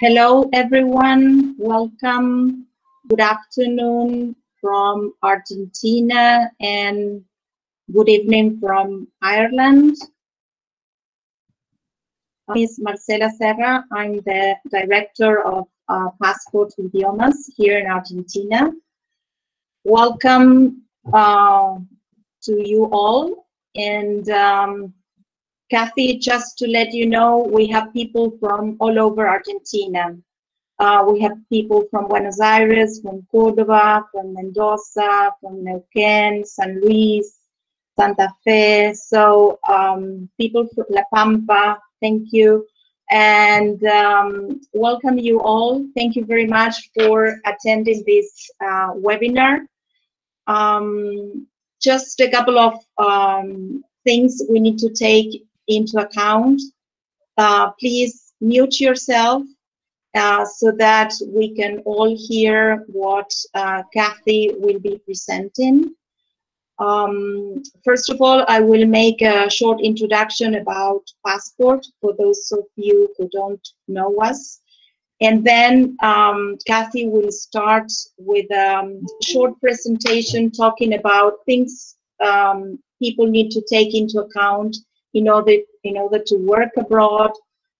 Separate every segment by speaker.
Speaker 1: Hello, everyone. Welcome. Good afternoon from Argentina and good evening from Ireland. My name is Marcela Serra. I'm the director of Passport Idiomas here in Argentina. Welcome to you all. And Kathy, just to let you know, we have people from all over Argentina. We have people from Buenos Aires, from Córdoba, from Mendoza, from Neuquén, San Luis, Santa Fe. So people from La Pampa, thank you. And welcome you all. Thank you very much for attending this webinar. Just a couple of things we need to take into account. Please mute yourself so that we can all hear what Kathy will be presenting. First of all, I will make a short introduction about Passport for those of you who don't know us. And then Kathy will start with a short presentation talking about things people need to take into account in order to work abroad,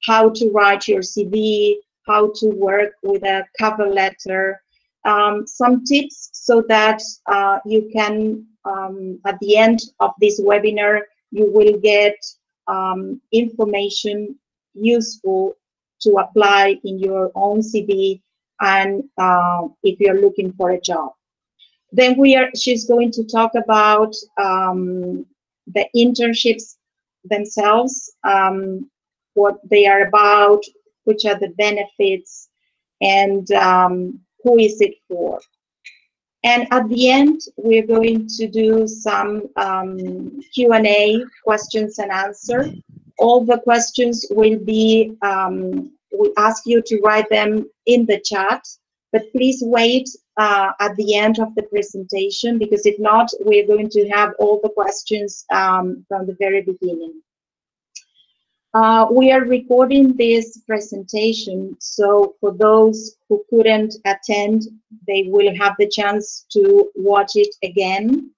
Speaker 1: how to write your CV, how to work with a cover letter, some tips so that you can, at the end of this webinar, you will get information useful to apply in your own CV and if you're looking for a job. Then she's going to talk about the internships themselves, what they are about, which are the benefits, and who is it for. And at the end, we're going to do some Q&A, questions and answer. All the questions will be, we ask you to write them in the chat, but please wait at the end of the presentation, because if not, we're going to have all the questions from the very beginning. We are recording this presentation, so for those who couldn't attend, they will have the chance to watch it again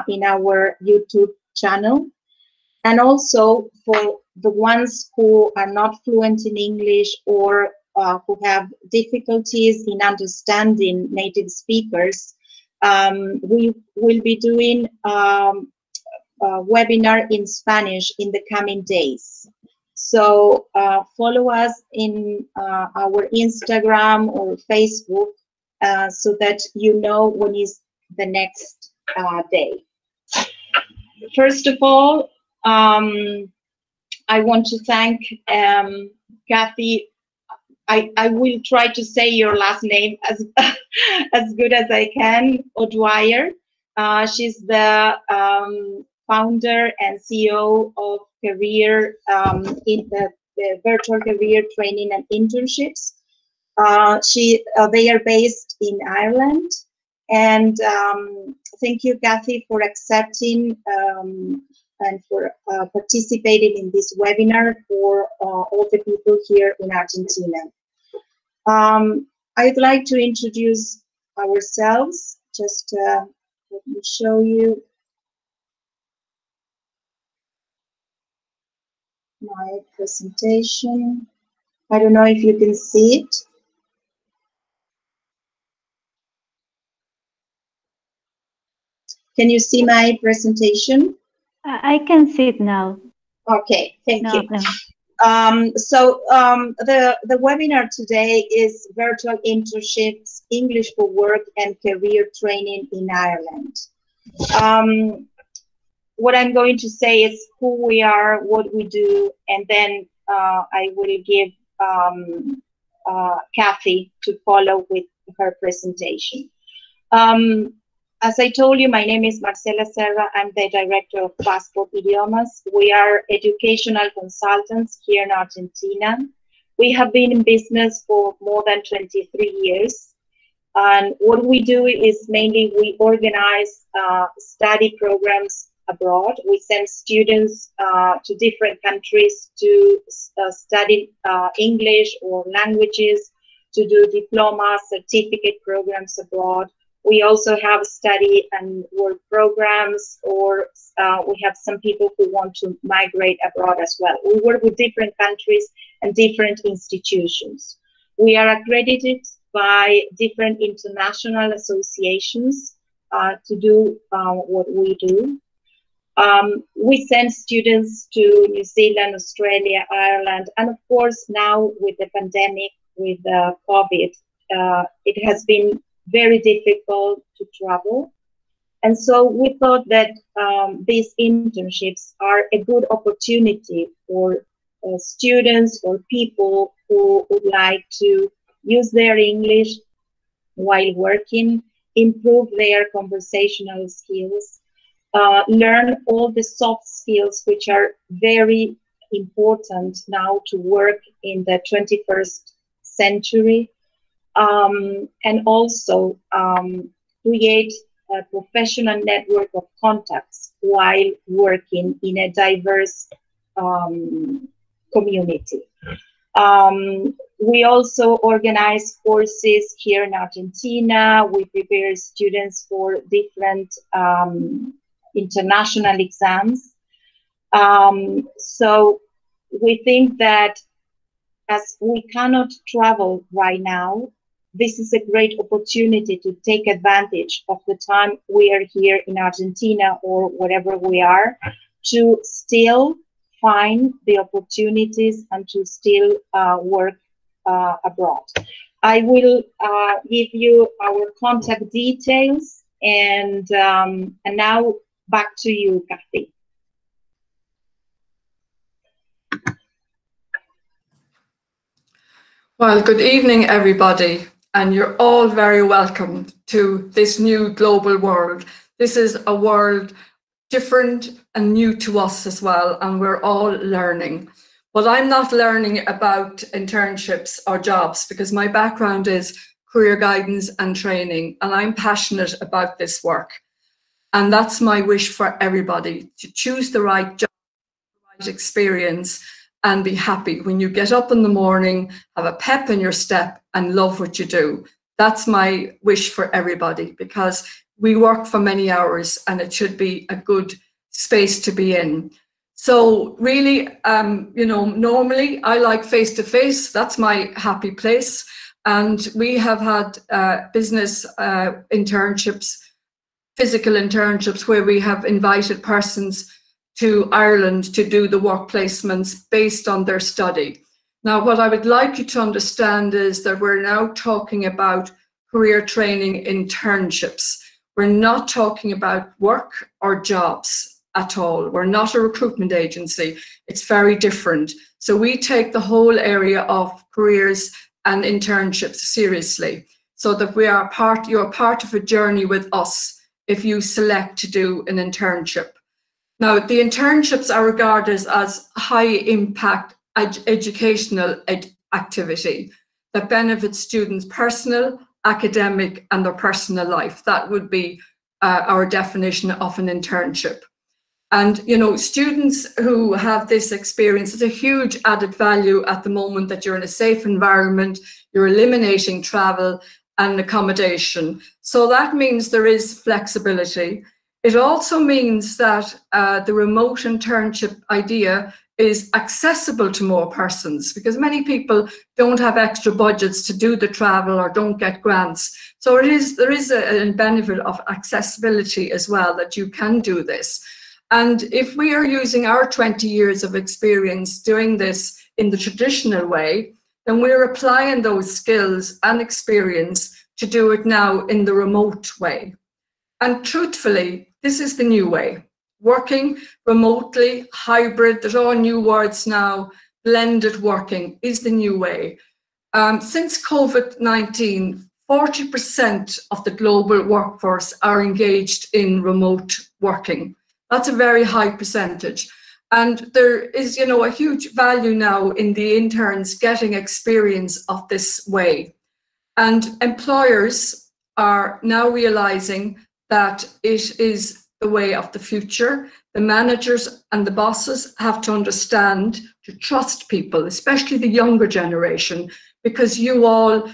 Speaker 1: in our YouTube channel. And also for the ones who are not fluent in English or who have difficulties in understanding native speakers, we will be doing a webinar in Spanish in the coming days. So follow us in our Instagram or Facebook so that you know when is the next day. First of all, I want to thank Kathy. I will try to say your last name as good as I can, O'Dwyer. She's the founder and CEO of Career in the Virtual Career Training and Internships. They are based in Ireland. And thank you, Kathy, for accepting and for participating in this webinar for all the people here in Argentina. I'd like to introduce ourselves. Just let me show you my presentation. I don't know if you can see it. Can you see my presentation?
Speaker 2: I can see it now.
Speaker 1: Okay, thank you.
Speaker 2: No.
Speaker 1: The webinar today is Virtual Internships, English for Work and Career Training in Ireland. What I'm going to say is who we are, what we do, and then I will give Kathy to follow with her presentation. As I told you, my name is Marcela Serra. I'm the director of Passport Idiomas. We are educational consultants here in Argentina. We have been in business for more than 23 years. And what we do is mainly we organize study programs abroad. We send students to different countries to study English or languages, to do diploma, certificate programs abroad. We also have study and work programs, or we have some people who want to migrate abroad as well. We work with different countries and different institutions. We are accredited by different international associations to do what we do. We send students to New Zealand, Australia, Ireland, and of course now with the pandemic, with COVID, it has been very difficult to travel. And so we thought that these internships are a good opportunity for students or people who would like to use their English while working, improve their conversational skills, learn all the soft skills which are very important now to work in the 21st century, and also create a professional network of contacts while working in a diverse community. We also organize courses here in Argentina. We prepare students for different international exams. So we think that as we cannot travel right now, this is a great opportunity to take advantage of the time we are here in Argentina or wherever we are, to still find the opportunities and to still work abroad. I will give you our contact details, and now back to you, Kathy.
Speaker 3: Well, good evening, everybody, and you're all very welcome to this new global world. This is a world different and new to us as well, and we're all learning. But I'm not learning about internships or jobs because my background is career guidance and training, and I'm passionate about this work. And that's my wish for everybody, to choose the right job, the right experience, and be happy when you get up in the morning, have a pep in your step and love what you do. That's my wish for everybody, because we work for many hours and it should be a good space to be in. So really, normally I like face-to-face. That's my happy place. And we have had business internships, physical internships, where we have invited persons to Ireland to do the work placements based on their study. Now, what I would like you to understand is that we're now talking about career training internships. We're not talking about work or jobs at all. We're not a recruitment agency. It's very different. So we take the whole area of careers and internships seriously, so that you're part of a journey with us if you select to do an internship. Now, the internships are regarded as high impact educational activity that benefits students' personal, academic, and their personal life. That would be our definition of an internship. And, students who have this experience, it's a huge added value at the moment that you're in a safe environment, you're eliminating travel and accommodation. So that means there is flexibility. It also means that the remote internship idea is accessible to more persons, because many people don't have extra budgets to do the travel or don't get grants. So there is a benefit of accessibility as well, that you can do this. And if we are using our 20 years of experience doing this in the traditional way, then we're applying those skills and experience to do it now in the remote way. And truthfully, this is the new way. Working remotely, hybrid, there's all new words now, blended working is the new way. Since COVID-19, 40% of the global workforce are engaged in remote working. That's a very high percentage. And there is, a huge value now in the interns getting experience of this way. And employers are now realizing that it is the way of the future. The managers and the bosses have to understand to trust people, especially the younger generation, because you all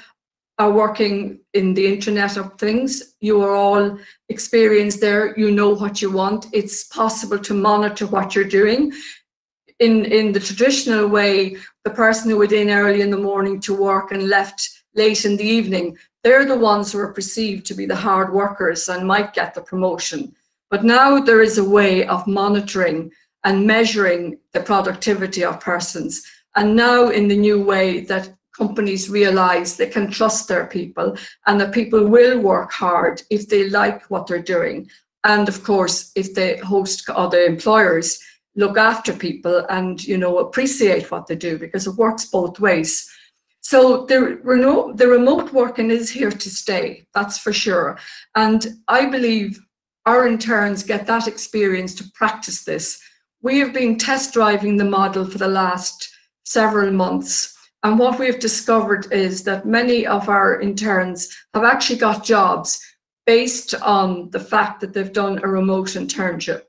Speaker 3: are working in the Internet of Things. You are all experienced there. You know what you want. It's possible to monitor what you're doing. In the traditional way, the person who went in early in the morning to work and left late in the evening, they're the ones who are perceived to be the hard workers and might get the promotion. But now there is a way of monitoring and measuring the productivity of persons. And now in the new way that companies realize they can trust their people and that people will work hard if they like what they're doing. And of course, if they host other employers, look after people and, you know, appreciate what they do, because it works both ways. So the remote working is here to stay, that's for sure. And I believe our interns get that experience to practice this. We have been test driving the model for the last several months. And what we've discovered is that many of our interns have actually got jobs based on the fact that they've done a remote internship.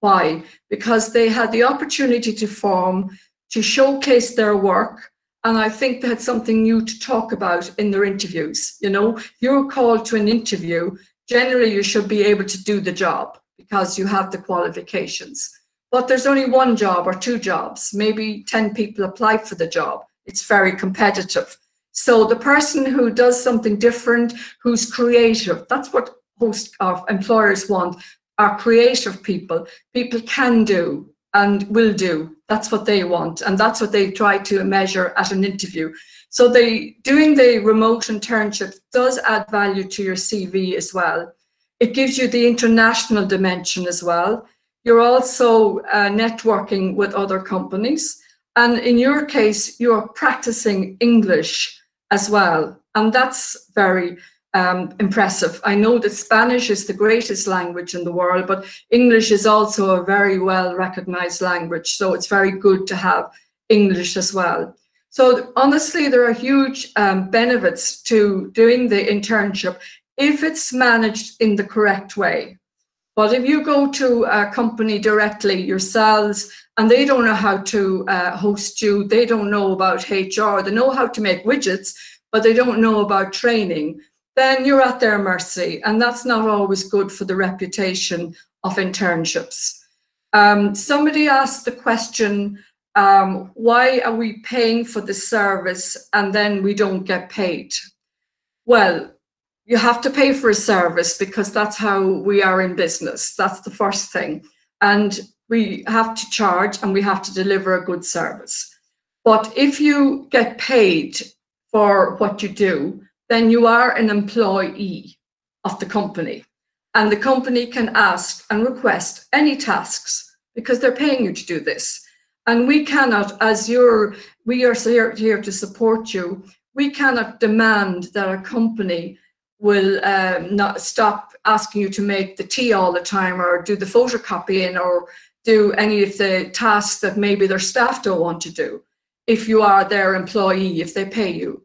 Speaker 3: Why? Because they had the opportunity to form, to showcase their work. And I think they had something new to talk about in their interviews. You know, if you're called to an interview, generally you should be able to do the job because you have the qualifications. But there's only one job or two jobs. Maybe 10 people apply for the job. It's very competitive. So the person who does something different, who's creative, that's what most of employers want, are creative people. People can do and will do. That's what they want. And that's what they try to measure at an interview. So doing the remote internship does add value to your CV as well. It gives you the international dimension as well. You're also networking with other companies. And in your case, you're practicing English as well. And that's very impressive. I know that Spanish is the greatest language in the world, but English is also a very well recognized language. So it's very good to have English as well. So honestly, there are huge benefits to doing the internship if it's managed in the correct way. But if you go to a company directly yourselves and they don't know how to host you, they don't know about HR, they know how to make widgets, but they don't know about training, then you're at their mercy. And that's not always good for the reputation of internships. Somebody asked the question, why are we paying for the service and then we don't get paid? Well, you have to pay for a service because that's how we are in business. That's the first thing. And we have to charge and we have to deliver a good service. But if you get paid for what you do, then you are an employee of the company. And the company can ask and request any tasks because they're paying you to do this. And we cannot, we are here to support you, we cannot demand that a company will not stop asking you to make the tea all the time or do the photocopying or do any of the tasks that maybe their staff don't want to do if you are their employee, if they pay you.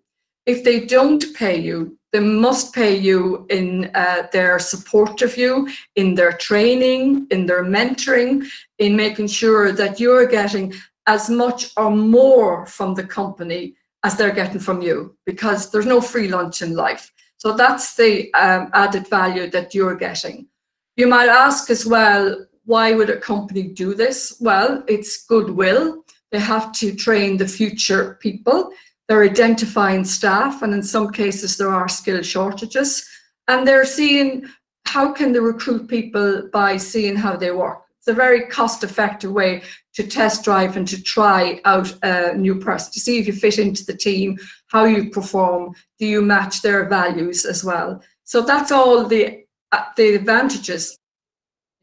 Speaker 3: If they don't pay you, they must pay you in their support of you, in their training, in their mentoring, in making sure that you're getting as much or more from the company as they're getting from you, because there's no free lunch in life. So that's the added value that you're getting. You might ask as well, why would a company do this? Well, it's goodwill. They have to train the future people. They're identifying staff, and in some cases there are skill shortages. And they're seeing how can they recruit people by seeing how they work. It's a very cost-effective way to test drive and to try out a new person, to see if you fit into the team, how you perform, do you match their values as well. So that's all the advantages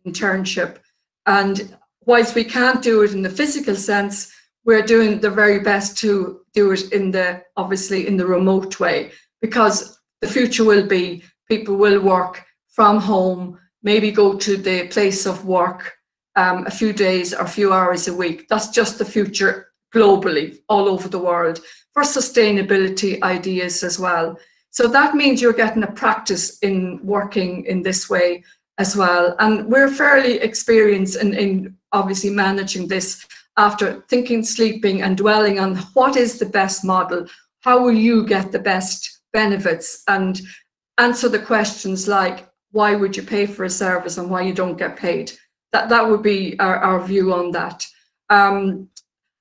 Speaker 3: of internship. And whilst we can't do it in the physical sense, we're doing the very best to do it in obviously in the remote way, because the future will be people will work from home, maybe go to the place of work a few days or a few hours a week. That's just the future globally, all over the world, for sustainability ideas as well. So that means you're getting a practice in working in this way as well. And we're fairly experienced in obviously managing this after thinking, sleeping and dwelling on what is the best model, how will you get the best benefits, and answer the questions like why would you pay for a service and why you don't get paid. That would be our view on that.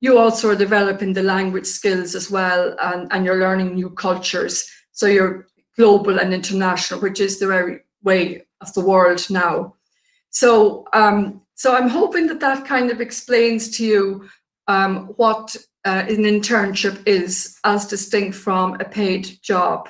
Speaker 3: You also are developing the language skills as well, and you're learning new cultures. So you're global and international, which is the very way of the world now. So, so I'm hoping that kind of explains to you what an internship is as distinct from a paid job.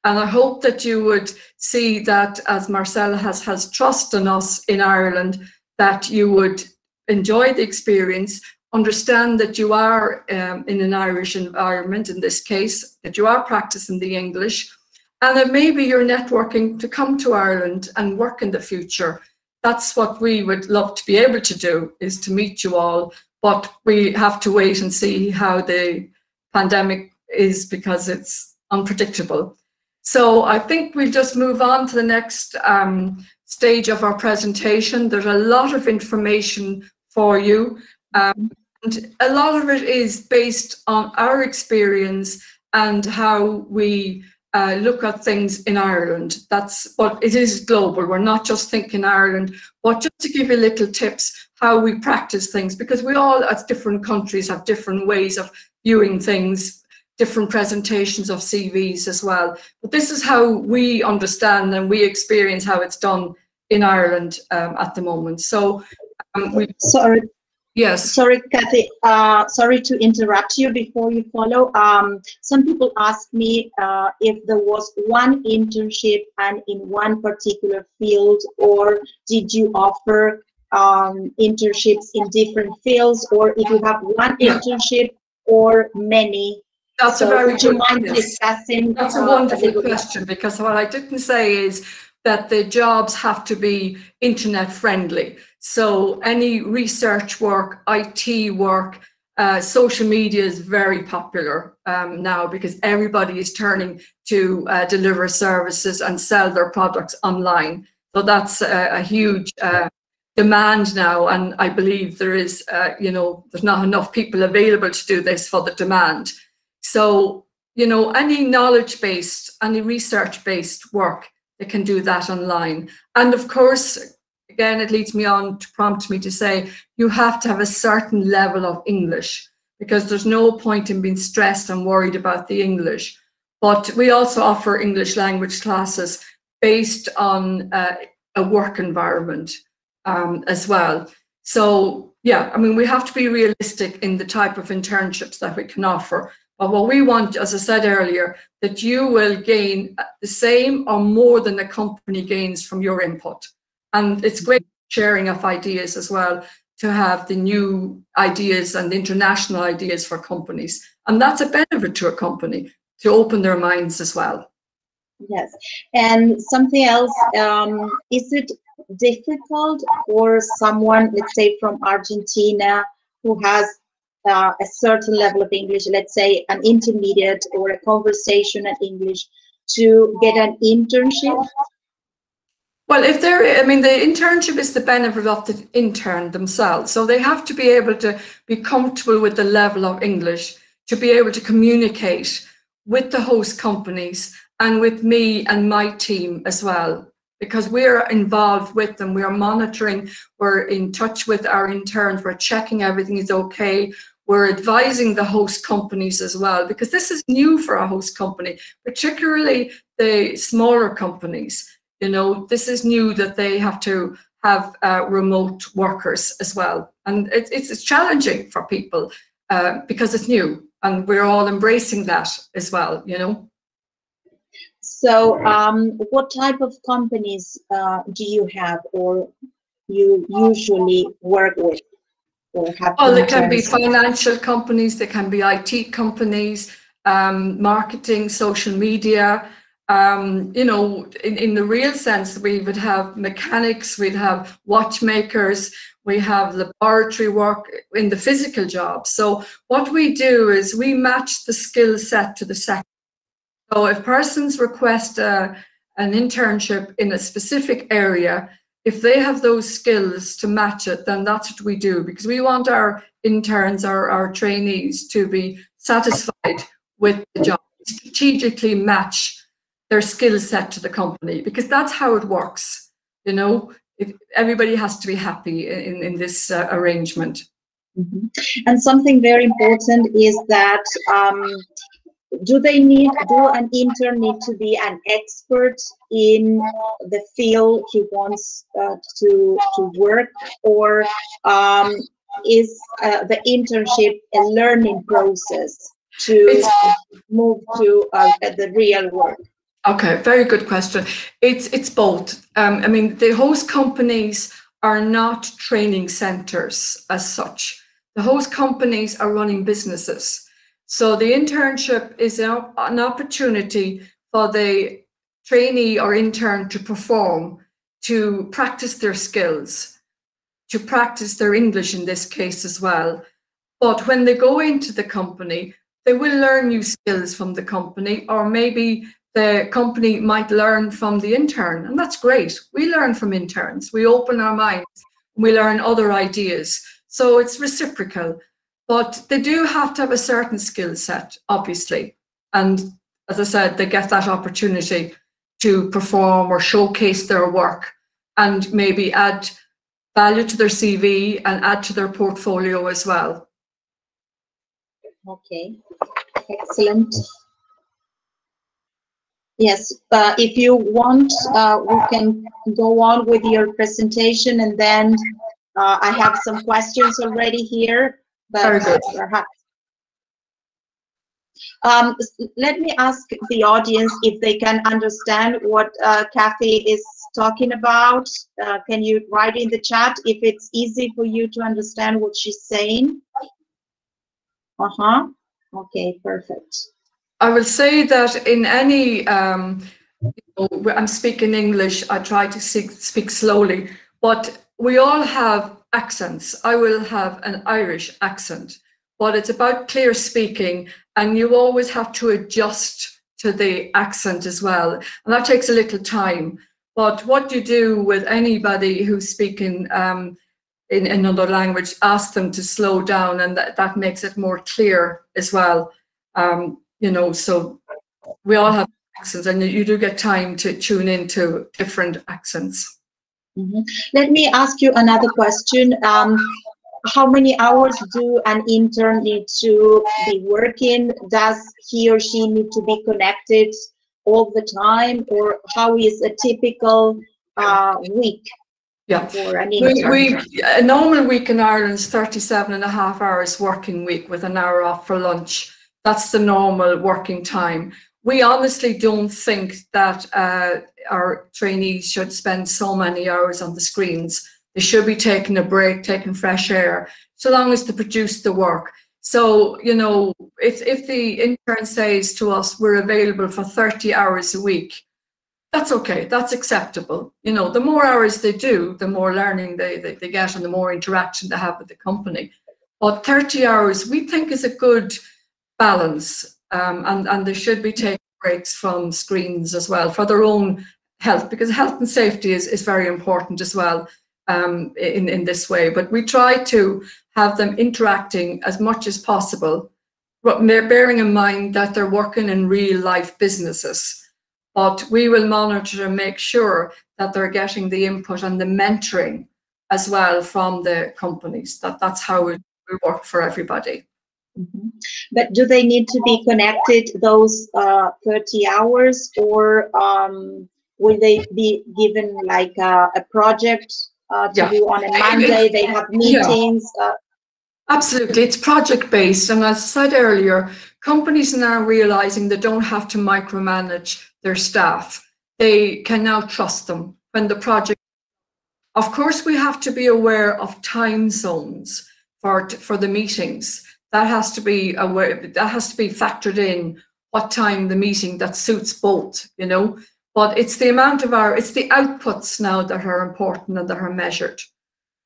Speaker 3: And I hope that you would see that, as Marcella has trust in us in Ireland, that you would enjoy the experience, understand that you are in an Irish environment, in this case, that you are practicing the English, and that maybe you're networking to come to Ireland and work in the future. That's what we would love to be able to do, is to meet you all, but we have to wait and see how the pandemic is, because it's unpredictable. So I think we'll just move on to the next stage of our presentation. There's a lot of information for you, and a lot of it is based on our experience and how we look at things in Ireland. That's what it is, global. We're not just thinking Ireland, but just to give you little tips how we practice things, because we all, as different countries, have different ways of viewing things, different presentations of CVs as well. But this is how we understand and we experience how it's done in Ireland at the moment. So
Speaker 1: sorry.
Speaker 3: Yes.
Speaker 1: Sorry, Kathy. Sorry to interrupt you before you follow. Some people ask me if there was one internship and in one particular field, or did you offer internships in different fields, or if you have one internship or many.
Speaker 3: That's a very
Speaker 1: good question.
Speaker 3: That's a wonderful question, because what I didn't say is that the jobs have to be internet friendly. So any research work, IT work, social media is very popular now, because everybody is turning to deliver services and sell their products online. So that's a huge demand now, and I believe there is, there's not enough people available to do this for the demand. So, any knowledge-based, any research-based work, they can do that online. And of course, again, it leads me on to prompt me to say, you have to have a certain level of English, because there's no point in being stressed and worried about the English. But we also offer English language classes based on a work environment as well. So, yeah, I mean, we have to be realistic in the type of internships that we can offer. But what we want, as I said earlier, that you will gain the same or more than the company gains from your input. And it's great sharing of ideas as well, to have the new ideas and international ideas for companies. And that's a benefit to a company, to open their minds as well.
Speaker 1: Yes. And something else, is it difficult for someone, let's say from Argentina, who has a certain level of English, let's say an intermediate or a conversational English, to get an internship?
Speaker 3: Well, the internship is the benefit of the intern themselves. So they have to be able to be comfortable with the level of English, to be able to communicate with the host companies and with me and my team as well, because we're involved with them. We are monitoring, we're in touch with our interns, we're checking everything is okay. We're advising the host companies as well, because this is new for a host company, particularly the smaller companies. This is new, that they have to have remote workers as well. And it's challenging for people because it's new, and we're all embracing that as well,
Speaker 1: So what type of companies do you have, or you usually work with?
Speaker 3: Well, there can be financial companies, there can be IT companies, marketing, social media. In the real sense, we would have mechanics, we'd have watchmakers, we have laboratory work in the physical job. So what we do is we match the skill set to the sector. So if persons request an internship in a specific area, if they have those skills to match it, then that's what we do, because we want our interns, our trainees to be satisfied with the job, strategically match their skill set to the company, because that's how it works. You know, everybody has to be happy in this arrangement.
Speaker 1: Mm-hmm. And something very important is that do an intern need to be an expert in the field he wants to work, or is the internship a learning process to move to the real work?
Speaker 3: Okay, very good question. It's both. I mean, the host companies are not training centers as such. The host companies are running businesses. So the internship is an opportunity for the trainee or intern to perform, to practice their skills, to practice their English in this case as well. But when they go into the company, they will learn new skills from the company, or maybe the company might learn from the intern, and that's great. We learn from interns. We open our minds, we learn other ideas. So it's reciprocal. But they do have to have a certain skill set, obviously. And as I said, they get that opportunity to perform or showcase their work and maybe add value to their CV and add to their portfolio as well.
Speaker 1: Okay, excellent. Yes, if you want, we can go on with your presentation, and then I have some questions already here. But
Speaker 3: very good.
Speaker 1: Perhaps let me ask the audience if they can understand what Kathy is talking about. Can you write in the chat if it's easy for you to understand what she's saying? Okay, perfect.
Speaker 3: I will say that in any, I'm speaking English, I try to speak slowly, but we all have accents. I will have an Irish accent, but it's about clear speaking, and you always have to adjust to the accent as well. And that takes a little time. But what you do with anybody who's speaking in another language, ask them to slow down, and that makes it more clear as well. You know, so we all have accents, and you do get time to tune into different accents.
Speaker 1: Mm-hmm. Let me ask you another question. How many hours do an intern need to be working? Does he or she need to be connected all the time, or how is a typical week?
Speaker 3: Yeah,
Speaker 1: for an intern?
Speaker 3: a normal week in Ireland is 37.5 hours working week with an hour off for lunch. That's the normal working time. We honestly don't think that our trainees should spend so many hours on the screens. They should be taking a break, taking fresh air, so long as they produce the work. So, you know, if the intern says to us, we're available for 30 hours a week, that's okay, that's acceptable. You know, the more hours they do, the more learning they get and the more interaction they have with the company. But 30 hours, we think, is a good balance, and they should be taking breaks from screens as well for their own health, because health and safety is very important as well in this way. But we try to have them interacting as much as possible, but bearing in mind that they're working in real life businesses. But we will monitor and make sure that they're getting the input and the mentoring as well from the companies. That's how it will work for everybody.
Speaker 1: Mm-hmm. But do they need to be connected those 30 hours, or will they be given like a project to do on a Monday? They have meetings.
Speaker 3: Absolutely, it's project-based, and as I said earlier, companies are now realizing they don't have to micromanage their staff. They can now trust them when the project. Of course, we have to be aware of time zones for the meetings. That has to be factored in, what time the meeting that suits both, you know. But it's the amount of it's the outputs now that are important and that are measured.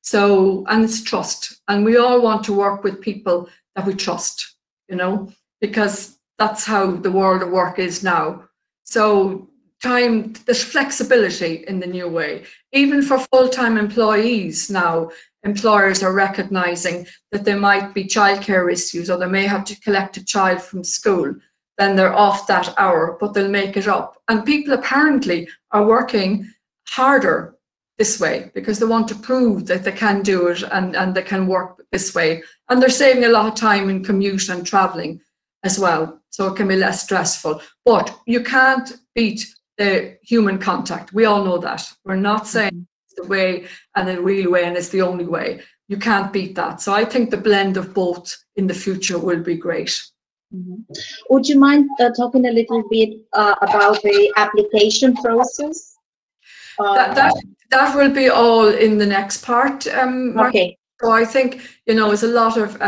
Speaker 3: So, and it's trust, and we all want to work with people that we trust, you know, because that's how the world of work is now. So time, there's flexibility in the new way. Even for full-time employees now, employers are recognizing that there might be childcare issues, or they may have to collect a child from school. Then they're off that hour, but they'll make it up. And people apparently are working harder this way because they want to prove that they can do it and they can work this way. And they're saving a lot of time in commute and traveling as well. So it can be less stressful. But you can't beat the human contact. We all know that. We're not saying it's the way and the real way and it's the only way. You can't beat that. So I think the blend of both in the future will be great.
Speaker 1: Would you mind talking a little bit about the application process?
Speaker 3: That will be all in the next part.
Speaker 1: Okay.
Speaker 3: So I think, it's a lot of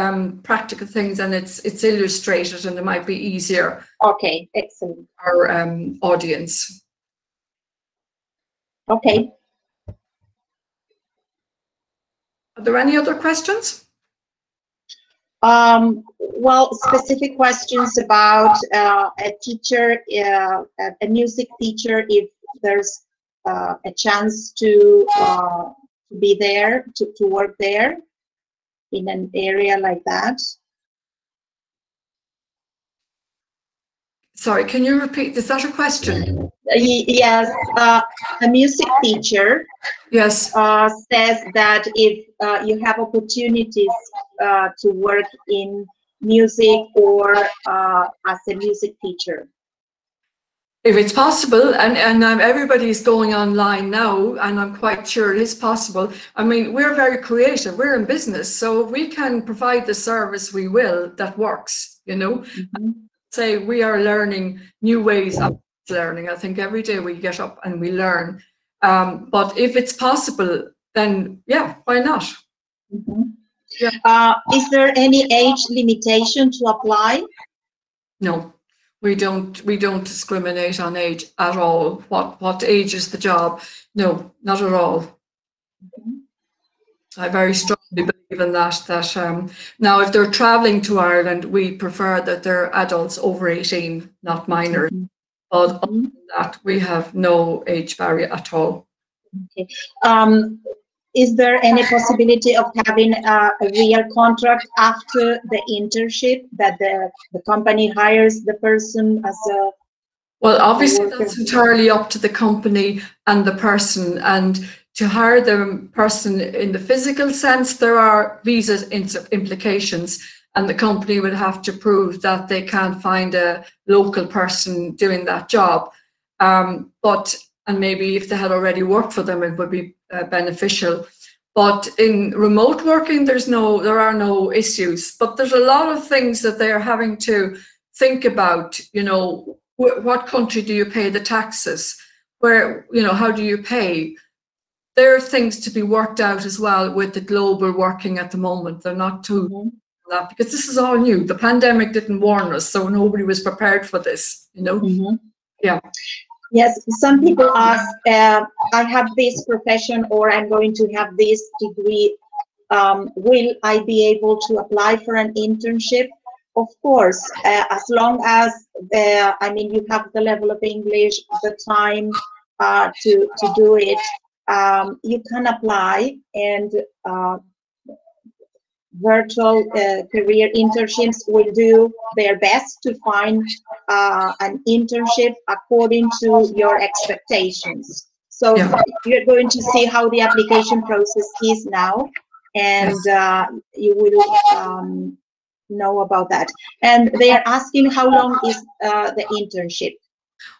Speaker 3: practical things, and it's illustrated, and it might be easier.
Speaker 1: Okay, excellent.
Speaker 3: For our audience.
Speaker 1: Okay.
Speaker 3: Are there any other questions?
Speaker 1: Well, specific questions about a teacher, a music teacher, if there's a chance to be there, to work there in an area like that.
Speaker 3: Sorry, can you repeat? Is that a question?
Speaker 1: Yes, a music teacher.
Speaker 3: Yes.
Speaker 1: Says that if you have opportunities to work in music or as a music teacher.
Speaker 3: If it's possible, and everybody's going online now, and I'm quite sure it is possible. I mean, we're very creative. We're in business, so if we can provide the service, we will, that works, Say we are learning new ways of learning. I think every day we get up and we learn. But if it's possible, then yeah, why not? Yeah.
Speaker 1: Is there any age limitation to apply?
Speaker 3: No. We don't discriminate on age at all. What age is the job? No, not at all. I very strongly believe in that. Now, if they're traveling to Ireland, we prefer that they're adults over 18, not minors. But other than that, we have no age barrier at all.
Speaker 1: Okay. Is there any possibility of having a real contract after the internship, that the company hires the person as a...
Speaker 3: Well, obviously that's entirely up to the company and the person. And to hire the person in the physical sense, there are visa implications, and the company would have to prove that they can't find a local person doing that job. And maybe if they had already worked for them, it would be beneficial. But in remote working, there are no issues. But there's a lot of things that they're having to think about. What country do you pay the taxes? Where, how do you pay? There are things to be worked out as well with the global working at the moment. They're not too that, because this is all new. The pandemic didn't warn us, so nobody was prepared for this. Yeah.
Speaker 1: Yes, some people ask, I have this profession, or I'm going to have this degree. Will I be able to apply for an internship? Of course, as long as you have the level of English, the time to do it, you can apply, and virtual career internships will do their best to find an internship according to your expectations. So you're going to see how the application process is now, and you will know about that. And they are asking, how long is the internship?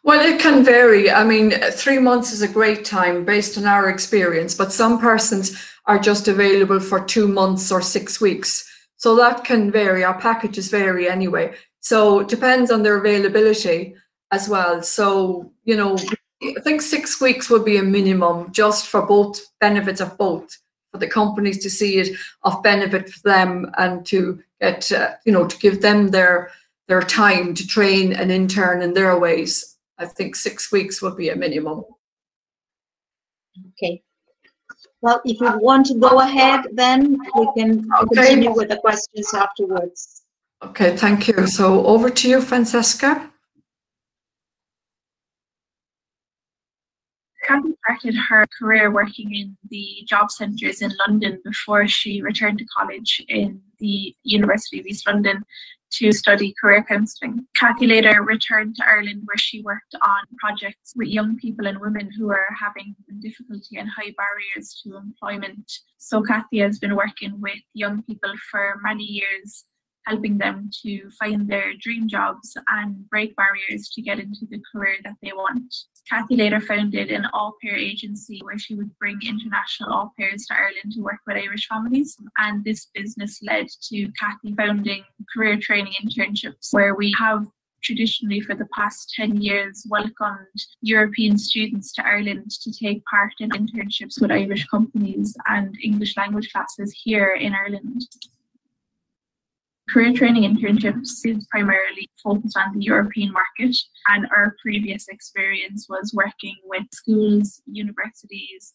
Speaker 3: Well, it can vary. I mean, 3 months is a great time based on our experience, but some persons are just available for 2 months or 6 weeks. So that can vary. Our packages vary anyway. So it depends on their availability as well. So, I think 6 weeks would be a minimum, just for both benefits of both, for the companies to see it of benefit for them, and to get, to give them their time to train an intern in their ways. I think 6 weeks would be a minimum.
Speaker 1: Okay. Well, if you want to go ahead, then we can continue with the questions afterwards.
Speaker 3: Okay, thank you. So over to you, Francesca.
Speaker 4: Kathy started her career working in the job centres in London before she returned to college in the University of East London to study career counselling. Kathy later returned to Ireland, where she worked on projects with young people and women who are having difficulty and high barriers to employment. So Kathy has been working with young people for many years, helping them to find their dream jobs and break barriers to get into the career that they want. Kathy later founded an au-pair agency where she would bring international au-pairs to Ireland to work with Irish families. And this business led to Kathy founding career training internships, where we have traditionally for the past 10 years welcomed European students to Ireland to take part in internships with Irish companies and English language classes here in Ireland. Career training internships is primarily focused on the European market, and our previous experience was working with schools, universities,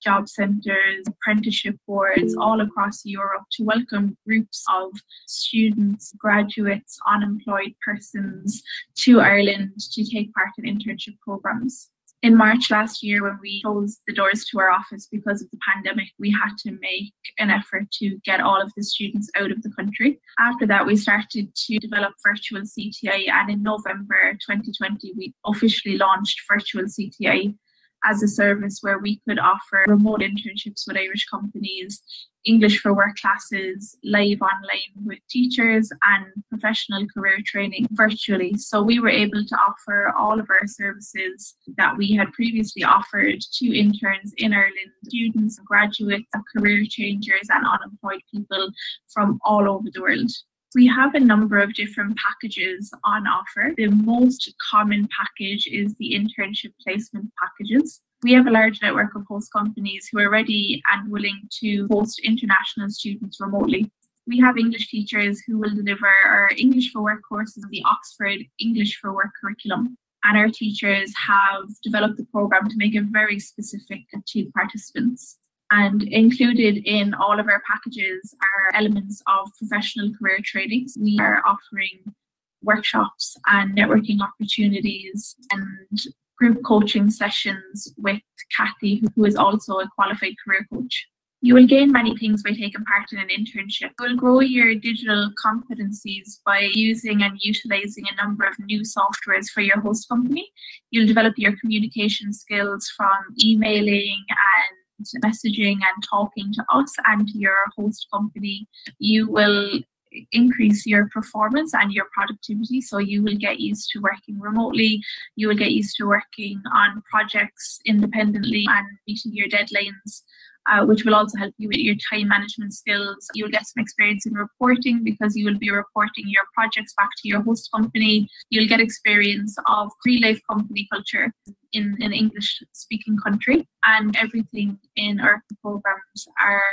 Speaker 4: job centres, apprenticeship boards all across Europe to welcome groups of students, graduates, unemployed persons to Ireland to take part in internship programmes. In March last year, when we closed the doors to our office because of the pandemic, we had to make an effort to get all of the students out of the country. After that, we started to develop virtual CTI, and in November 2020, we officially launched virtual CTI as a service where we could offer remote internships with Irish companies, English for work classes, live online with teachers, and professional career training virtually. So we were able to offer all of our services that we had previously offered to interns in Ireland, students, graduates, career changers, and unemployed people from all over the world. We have a number of different packages on offer. The most common package is the internship placement packages. We have a large network of host companies who are ready and willing to host international students remotely. We have English teachers who will deliver our English for Work courses in the Oxford English for Work curriculum. And our teachers have developed the program to make it very specific to participants. And included in all of our packages are elements of professional career training. We are offering workshops and networking opportunities and group coaching sessions with Kathy, who is also a qualified career coach. You will gain many things by taking part in an internship. You will grow your digital competencies by using and utilising a number of new softwares for your host company. You'll develop your communication skills from emailing and messaging and talking to us and to your host company. You will increase your performance and your productivity, so you will get used to working remotely, you will get used to working on projects independently and meeting your deadlines, which will also help you with your time management skills. You'll get some experience in reporting because you will be reporting your projects back to your host company. You'll get experience of real-life company culture in an English-speaking country, and everything in our programs are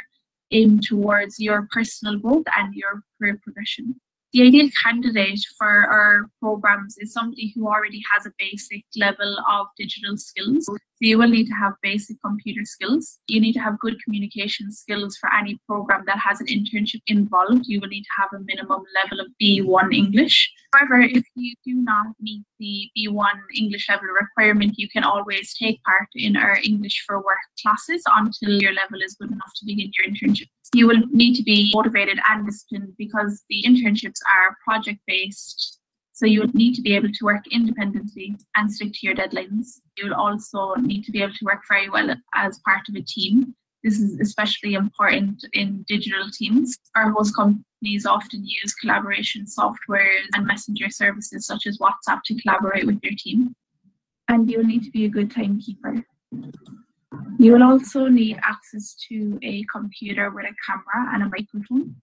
Speaker 4: aimed towards your personal growth and your career progression. The ideal candidate for our programs is somebody who already has a basic level of digital skills. So you will need to have basic computer skills. You need to have good communication skills for any program that has an internship involved. You will need to have a minimum level of B1 English. However, if you do not meet the B1 English level requirement, you can always take part in our English for Work classes until your level is good enough to begin your internship. You will need to be motivated and disciplined because the internships are project-based. So you will need to be able to work independently and stick to your deadlines. You will also need to be able to work very well as part of a team. This is especially important in digital teams. Our host companies often use collaboration software and messenger services such as WhatsApp to collaborate with their team. And you will need to be a good timekeeper. You will also need access to a computer with a camera and a microphone.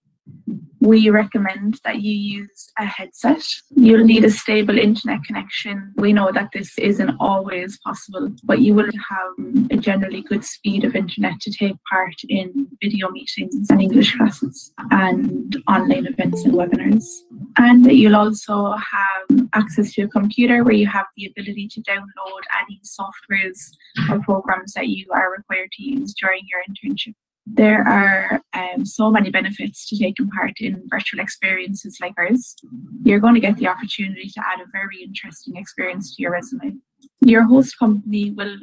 Speaker 4: We recommend that you use a headset. You'll need a stable internet connection. We know that this isn't always possible, but you will have a generally good speed of internet to take part in video meetings and English classes and online events and webinars. And you'll also have access to a computer where you have the ability to download any softwares or programs that you are required to use during your internship. There are so many benefits to taking part in virtual experiences like ours. You're going to get the opportunity to add a very interesting experience to your resume. Your host company will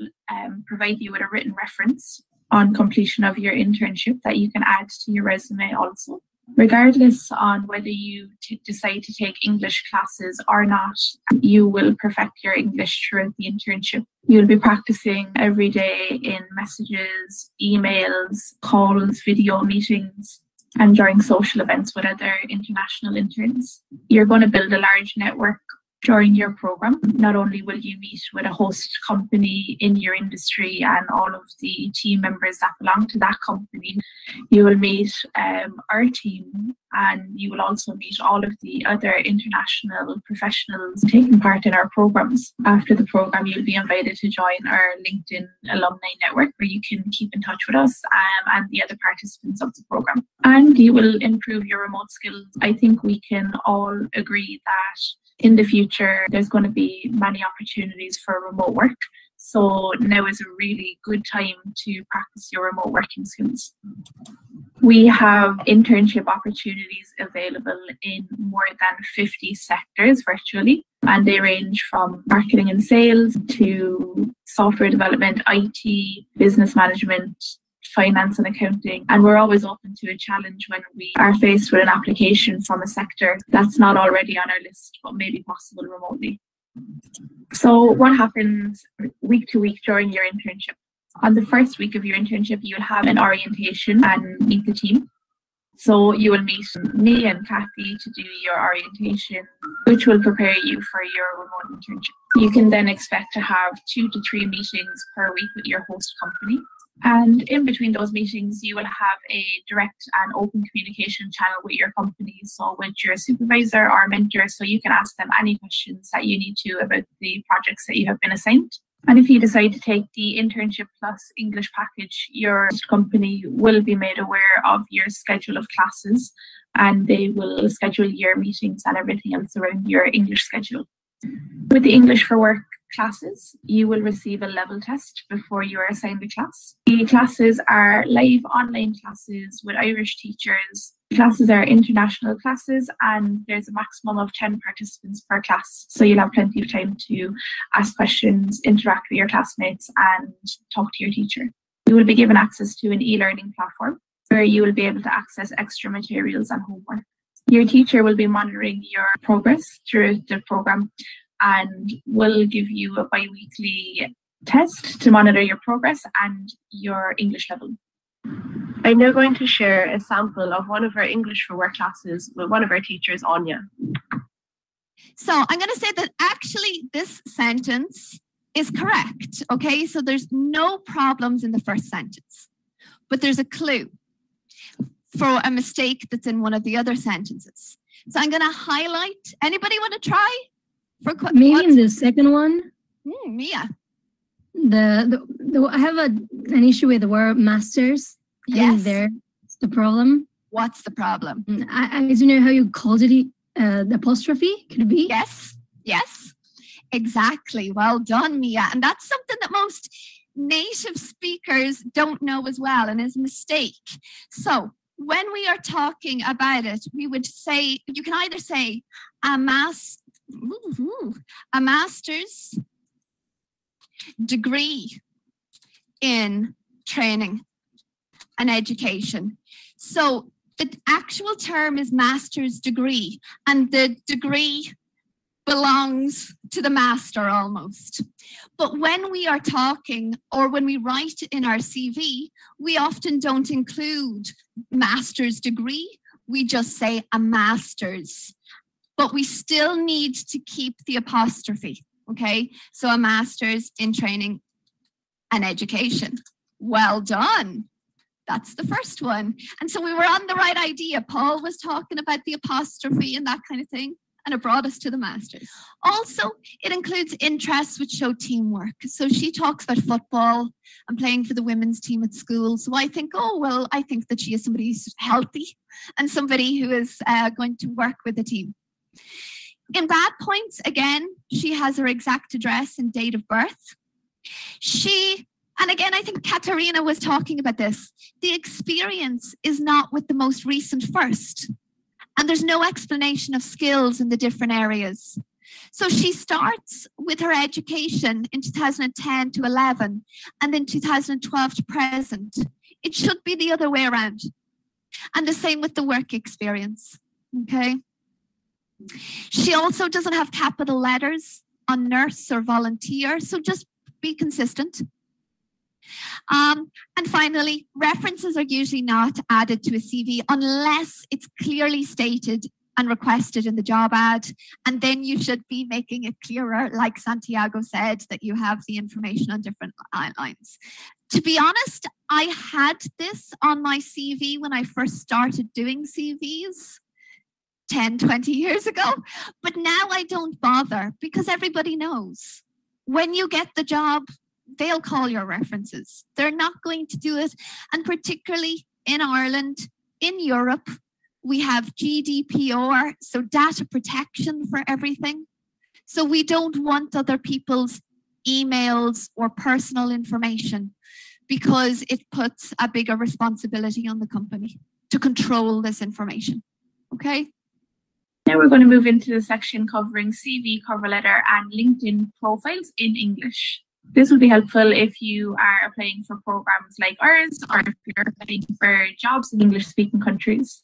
Speaker 4: provide you with a written reference on completion of your internship that you can add to your resume also. Regardless on whether you decide to take English classes or not, you will perfect your English throughout the internship. You'll be practicing every day in messages, emails, calls, video meetings, and during social events with other international interns. You're going to build a large network during your program. Not only will you meet with a host company in your industry and all of the team members that belong to that company, you will meet our team, and you will also meet all of the other international professionals taking part in our programs. After the program, you'll be invited to join our LinkedIn alumni network, where you can keep in touch with us and the other participants of the program. And you will improve your remote skills. I think we can all agree that in the future, there's going to be many opportunities for remote work. So now is a really good time to practice your remote working skills. We have internship opportunities available in more than 50 sectors virtually, and they range from marketing and sales to software development, IT, business management, finance and accounting. And we're always open to a challenge when we are faced with an application from a sector that's not already on our list, but may be possible remotely. So what happens week to week during your internship? On the first week of your internship, you'll have an orientation and meet the team. So you will meet me and Kathy to do your orientation, which will prepare you for your remote internship. You can then expect to have 2 to 3 meetings per week with your host company. And in between those meetings, you will have a direct and open communication channel with your company, so with your supervisor or mentor, so you can ask them any questions that you need to about the projects that you have been assigned. And if you decide to take the Internship Plus English package, your company will be made aware of your schedule of classes, and they will schedule your meetings and everything else around your English schedule. With the English for Work classes, you will receive a level test before you are assigned a class. The classes are live online classes with Irish teachers. Classes are international classes, and there's a maximum of 10 participants per class. So you'll have plenty of time to ask questions, interact with your classmates, and talk to your teacher. You will be given access to an e-learning platform where you will be able to access extra materials and homework. Your teacher will be monitoring your progress through the program and will give you a bi-weekly test to monitor your progress and your English level.
Speaker 5: I'm now going to share a sample of one of our English for Work classes with one of our teachers, Anya.
Speaker 6: So I'm going to say that actually this sentence is correct, okay? So there's no problems in the first sentence, but there's a clue for a mistake that's in one of the other sentences. So I'm going to highlight. Anybody want to try?
Speaker 7: Maybe in the second one.
Speaker 6: Mia.
Speaker 7: I have an issue with the word masters.
Speaker 6: Yes.
Speaker 7: There's the problem.
Speaker 6: What's the problem?
Speaker 7: I don't know how you called it. The apostrophe, could it be?
Speaker 6: Yes, exactly. Well done, Mia. And that's something that most native speakers don't know as well, and is a mistake. So when we are talking about it, we would say, you can either say a master's degree in training and education. So the actual term is master's degree, and the degree belongs to the master almost. But when we are talking, or when we write in our CV, we often don't include master's degree. We just say a master's. But we still need to keep the apostrophe, okay? So a master's in training and education. Well done. That's the first one. And so we were on the right idea. Paul was talking about the apostrophe and that kind of thing, and it brought us to the master's. Also, it includes interests which show teamwork. So she talks about football and playing for the women's team at school. So I think, I think that she is somebody who's healthy and somebody who is going to work with the team. In bad points, again, she has her exact address and date of birth. And again, I think Katarina was talking about this. The experience is not with the most recent first. And there's no explanation of skills in the different areas. So she starts with her education in 2010 to 11, and then 2012 to present. It should be the other way around. And the same with the work experience, okay? She also doesn't have capital letters on nurse or volunteer, so just be consistent. And finally, references are usually not added to a CV unless it's clearly stated and requested in the job ad. And then you should be making it clearer, like Santiago said, that you have the information on different lines. To be honest, I had this on my CV when I first started doing CVs 10, 20 years ago, but now I don't bother because everybody knows. When you get the job, they'll call your references. They're not going to do it. And particularly in Ireland, in Europe, we have GDPR, so data protection for everything. So we don't want other people's emails or personal information because it puts a bigger responsibility on the company to control this information. Okay?
Speaker 4: Now we're going to move into the section covering CV, cover letter, and LinkedIn profiles in English. This will be helpful if you are applying for programs like ours or if you're applying for jobs in English-speaking countries.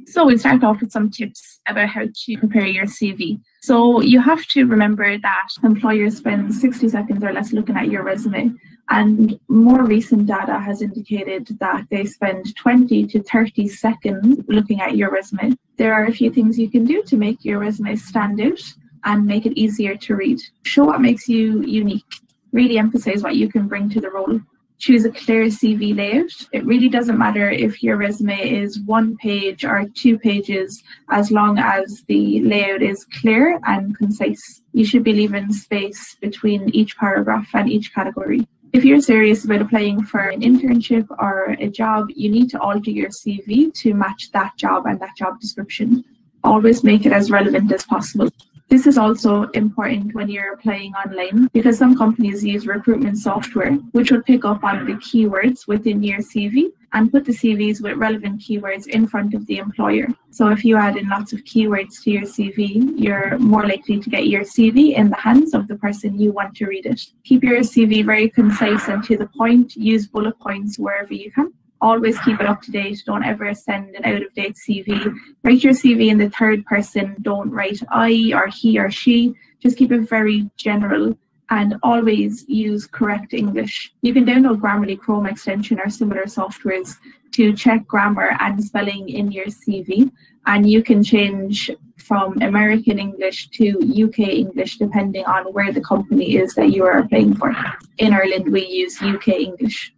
Speaker 4: So we'll start off with some tips about how to prepare your CV. So you have to remember that employers spend 60 seconds or less looking at your resume, and more recent data has indicated that they spend 20 to 30 seconds looking at your resume. There are a few things you can do to make your resume stand out and make it easier to read. Show what makes you unique. Really emphasize what you can bring to the role. Choose a clear CV layout. It really doesn't matter if your resume is 1 page or 2 pages, as long as the layout is clear and concise. You should be leaving space between each paragraph and each category. If you're serious about applying for an internship or a job, you need to alter your CV to match that job and that job description. Always make it as relevant as possible. This is also important when you're applying online because some companies use recruitment software, which will pick up on the keywords within your CV and put the CVs with relevant keywords in front of the employer. So if you add in lots of keywords to your CV, you're more likely to get your CV in the hands of the person you want to read it. Keep your CV very concise and to the point. Use bullet points wherever you can. Always keep it up to date. Don't ever send an out-of-date CV. Write your CV in the third person. Don't write I or he or she. Just keep it very general and always use correct English. You can download Grammarly Chrome extension or similar softwares to check grammar and spelling in your CV. And you can change from American English to UK English depending on where the company is that you are applying for. In Ireland, we use UK English.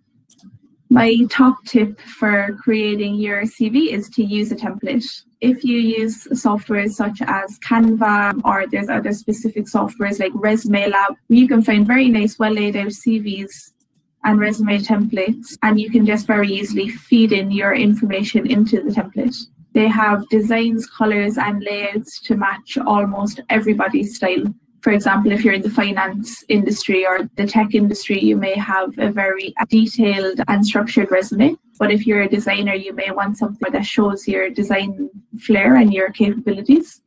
Speaker 4: My top tip for creating your CV is to use a template. If you use software such as Canva or there's other specific softwares like Resume Lab, you can find very nice, well laid out CVs and resume templates, and you can just very easily feed in your information into the template. They have designs, colors, and layouts to match almost everybody's style. For example, if you're in the finance industry or the tech industry, you may have a very detailed and structured resume. But if you're a designer, you may want something that shows your design flair and your capabilities.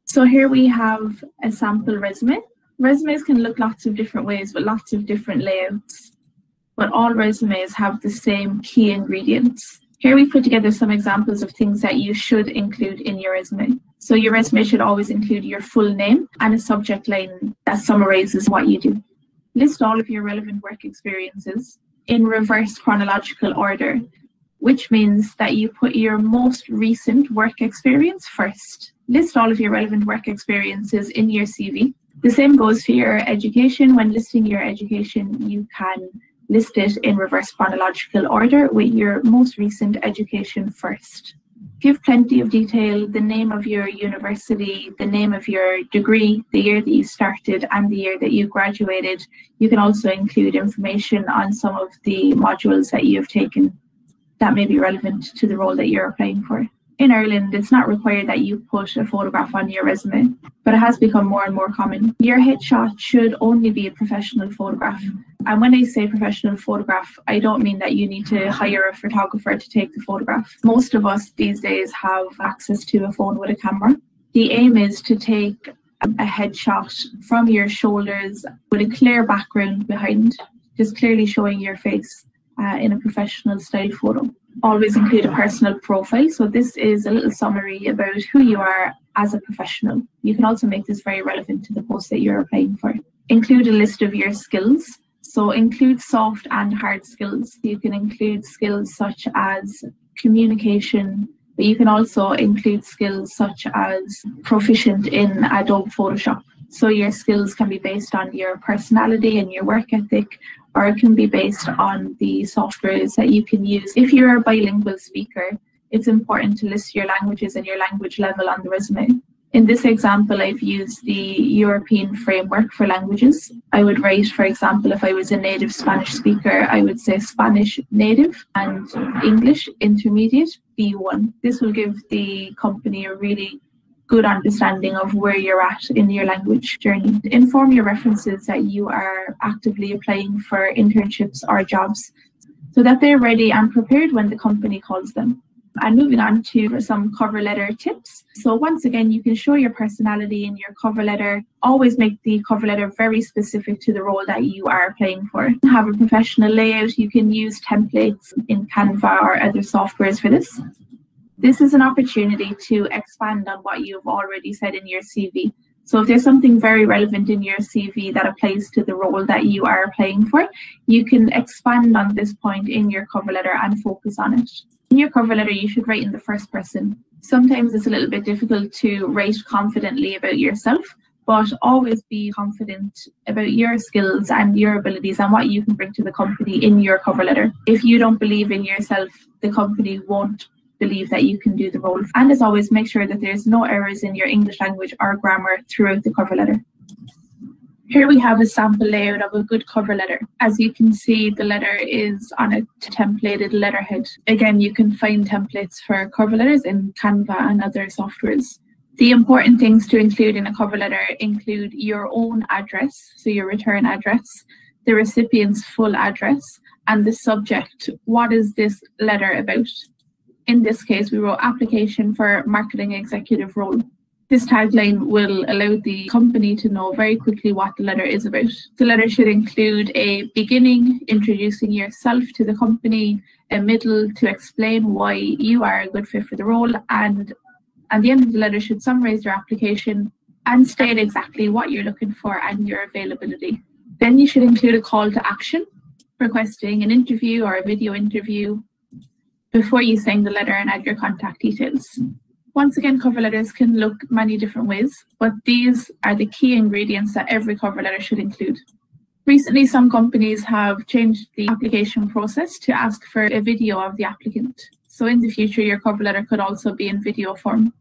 Speaker 4: So here we have a sample resume. Resumes can look lots of different ways with lots of different layouts, but all resumes have the same key ingredients. Here we put together some examples of things that you should include in your resume. So your resume should always include your full name and a subject line that summarizes what you do. List all of your relevant work experiences in reverse chronological order, which means that you put your most recent work experience first. List all of your relevant work experiences in your CV. The same goes for your education. When listing your education, you can list it in reverse chronological order with your most recent education first. Give plenty of detail, the name of your university, the name of your degree, the year that you started and the year that you graduated. You can also include information on some of the modules that you have taken that may be relevant to the role that you're applying for. In Ireland, it's not required that you put a photograph on your resume, but it has become more and more common. Your headshot should only be a professional photograph. And when I say professional photograph, I don't mean that you need to hire a photographer to take the photograph. Most of us these days have access to a phone with a camera. The aim is to take a headshot from your shoulders with a clear background behind, just clearly showing your face in a professional style photo. Always include a personal profile. So this is a little summary about who you are as a professional. You can also make this very relevant to the post that you're applying for. Include a list of your skills. So include soft and hard skills. You can include skills such as communication, but you can also include skills such as proficient in Adobe Photoshop. So your skills can be based on your personality and your work ethic, or it can be based on the softwares that you can use. If you're a bilingual speaker, it's important to list your languages and your language level on the resume. In this example, I've used the European Framework for Languages. I would write, for example, if I was a native Spanish speaker, I would say Spanish native and English intermediate B1. This will give the company a really good understanding of where you're at in your language journey. Inform your references that you are actively applying for internships or jobs so that they're ready and prepared when the company calls them. And moving on to some cover letter tips. So once again, you can show your personality in your cover letter. Always make the cover letter very specific to the role that you are applying for. Have a professional layout. You can use templates in Canva or other softwares for this. This is an opportunity to expand on what you've already said in your CV. So if there's something very relevant in your CV that applies to the role that you are applying for, you can expand on this point in your cover letter and focus on it. In your cover letter, you should write in the first person. Sometimes it's a little bit difficult to write confidently about yourself, but always be confident about your skills and your abilities and what you can bring to the company in your cover letter. If you don't believe in yourself, the company won't believe that you can do the role. And as always, make sure that there's no errors in your English language or grammar throughout the cover letter. Here we have a sample layout of a good cover letter. As you can see, the letter is on a templated letterhead. Again, you can find templates for cover letters in Canva and other softwares. The important things to include in a cover letter include your own address, so your return address, the recipient's full address, and the subject. What is this letter about? In this case, we wrote application for marketing executive role. This tagline will allow the company to know very quickly what the letter is about. The letter should include a beginning, introducing yourself to the company, a middle to explain why you are a good fit for the role, and at the end of the letter should summarize your application and state exactly what you're looking for and your availability. Then you should include a call to action, requesting an interview or a video interview before you sign the letter and add your contact details. Once again, cover letters can look many different ways, but these are the key ingredients that every cover letter should include. Recently, some companies have changed the application process to ask for a video of the applicant. So in the future, your cover letter could also be in video form.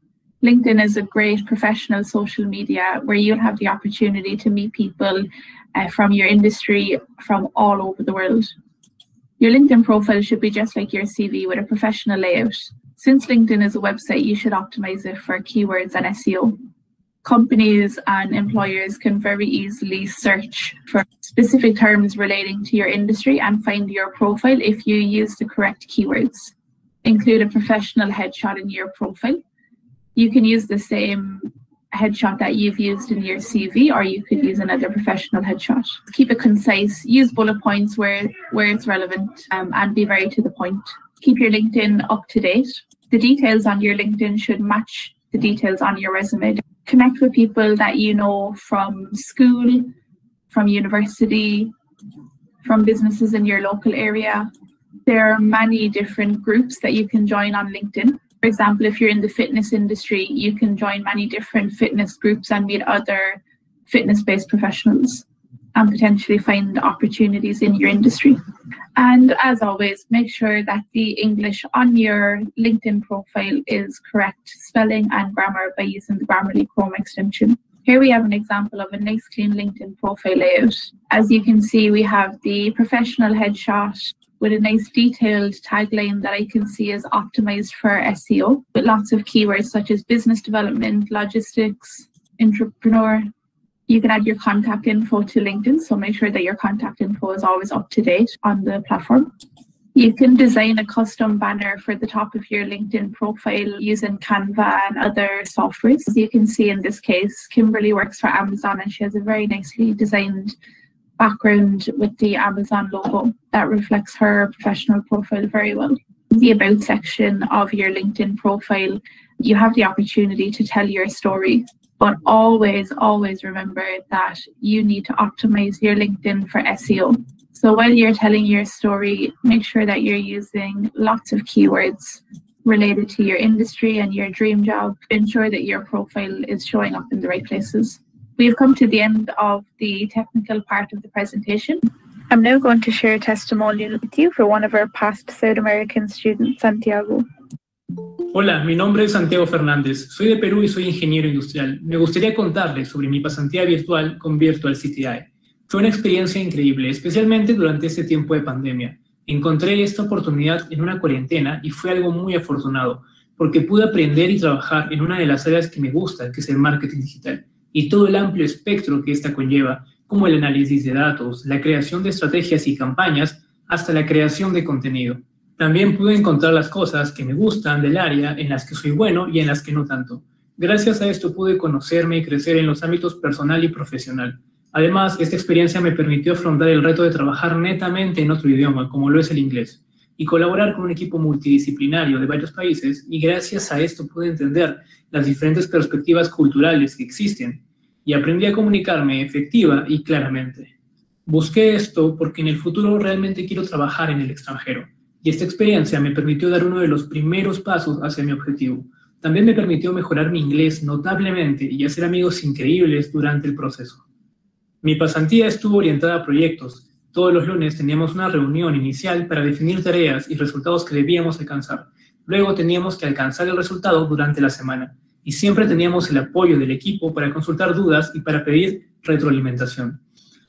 Speaker 4: LinkedIn is a great professional social media where you'll have the opportunity to meet people from your industry from all over the world. Your LinkedIn profile should be just like your CV with a professional layout. Since LinkedIn is a website, you should optimize it for keywords and SEO. Companies and employers can very easily search for specific terms relating to your industry and find your profile if you use the correct keywords. Include a professional headshot in your profile. You can use the same headshot that you've used in your CV, or you could use another professional headshot. Keep it concise, use bullet points where it's relevant, and be very to the point. Keep your LinkedIn up to date. The details on your LinkedIn should match the details on your resume. Connect with people that you know from school, from university, from businesses in your local area. There are many different groups that you can join on LinkedIn. For example, if you're in the fitness industry, you can join many different fitness groups and meet other fitness-based professionals and potentially find opportunities in your industry. And as always, make sure that the English on your LinkedIn profile is correct spelling and grammar by using the Grammarly Chrome extension. Here we have an example of a nice clean LinkedIn profile layout. As you can see, we have the professional headshot with a nice detailed tagline that I can see is optimized for SEO, with lots of keywords such as business development, logistics, entrepreneur. You can add your contact info to LinkedIn, so make sure that your contact info is always up to date on the platform. You can design a custom banner for the top of your LinkedIn profile using Canva and other softwares. As you can see in this case, Kimberly works for Amazon and she has a very nicely designed background with the Amazon logo that reflects her professional profile very well. In the About section of your LinkedIn profile, you have the opportunity to tell your story, but always, always remember that you need to optimize your LinkedIn for SEO. So while you're telling your story, make sure that you're using lots of keywords related to your industry and your dream job. Ensure that your profile is showing up in the right places. We've come to the end of the technical part of the presentation. I'm now going to share a testimonial with you for one of our past South American students, Santiago.
Speaker 8: Hola, mi nombre es Santiago Fernández. Soy de Perú y soy ingeniero industrial. Me gustaría contarles sobre mi pasantía virtual con Virtual CTI. Fue una experiencia increíble, especialmente durante este tiempo de pandemia. Encontré esta oportunidad en una cuarentena y fue algo muy afortunado, porque pude aprender y trabajar en una de las áreas que me gusta, que es el marketing digital, y todo el amplio espectro que esta conlleva, como el análisis de datos, la creación de estrategias y campañas, hasta la creación de contenido. También pude encontrar las cosas que me gustan del área, en las que soy bueno y en las que no tanto. Gracias a esto pude conocerme y crecer en los ámbitos personal y profesional. Además, esta experiencia me permitió afrontar el reto de trabajar netamente en otro idioma, como lo es el inglés, y colaborar con un equipo multidisciplinario de varios países, y gracias a esto pude entender las diferentes perspectivas culturales que existen, y aprendí a comunicarme efectiva y claramente. Busqué esto porque en el futuro realmente quiero trabajar en el extranjero, y esta experiencia me permitió dar uno de los primeros pasos hacia mi objetivo. También me permitió mejorar mi inglés notablemente y hacer amigos increíbles durante el proceso. Mi pasantía estuvo orientada a proyectos. Todos los lunes teníamos una reunión inicial para definir tareas y resultados que debíamos alcanzar. Luego teníamos que alcanzar el resultado durante la semana. Y siempre teníamos el apoyo del equipo para consultar dudas y para pedir retroalimentación.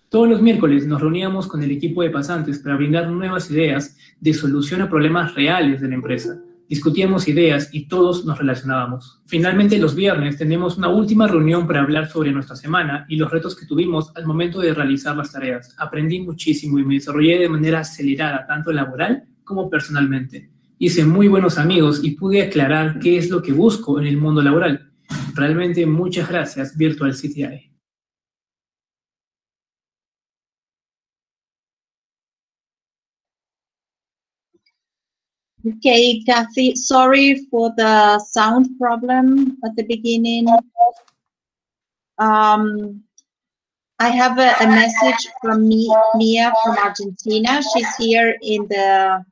Speaker 8: Todos los miércoles nos reuníamos con el equipo de pasantes para brindar nuevas ideas de solución a problemas reales de la empresa. Discutíamos ideas y todos nos relacionábamos. Finalmente, los viernes teníamos una última reunión para hablar sobre nuestra semana y los retos que tuvimos al momento de realizar las tareas. Aprendí muchísimo y me desarrollé de manera acelerada, tanto laboral como personalmente. Hice muy buenos amigos y pude aclarar qué es lo que busco en el mundo laboral. Realmente muchas gracias, Virtual CTI.
Speaker 1: Okay, Kathy, sorry for the sound problem at the beginning. I have a message from Mia from Argentina. She's here in the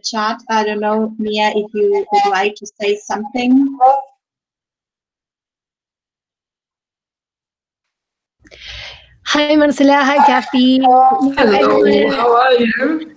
Speaker 1: chat. I don't know, Mia, if you would like to say something.
Speaker 7: Hi, Marcela. Hi, Kathy.
Speaker 3: Hello, how are you?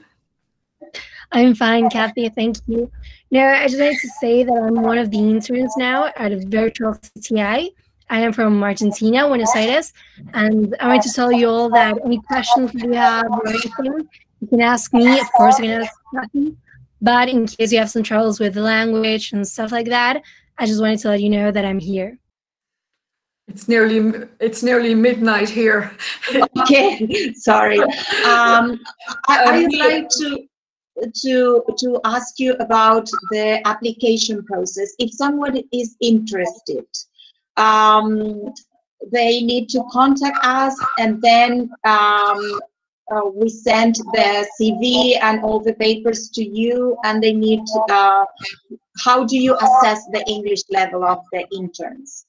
Speaker 7: I'm fine, Kathy. Thank you. No, I just wanted to say that I'm one of the interns now at a virtual CTI. I am from Argentina, Buenos Aires, and I want to tell you all that any questions you have or anything, you can ask me. Of course, you can ask Kathy. But in case you have some troubles with the language and stuff like that, I just wanted to let you know that I'm here.
Speaker 3: It's nearly midnight here.
Speaker 1: Okay, sorry. I'd like to ask you about the application process. If someone is interested, they need to contact us, and then we send the CV and all the papers to you, and they need to, how do you assess the English level of the interns?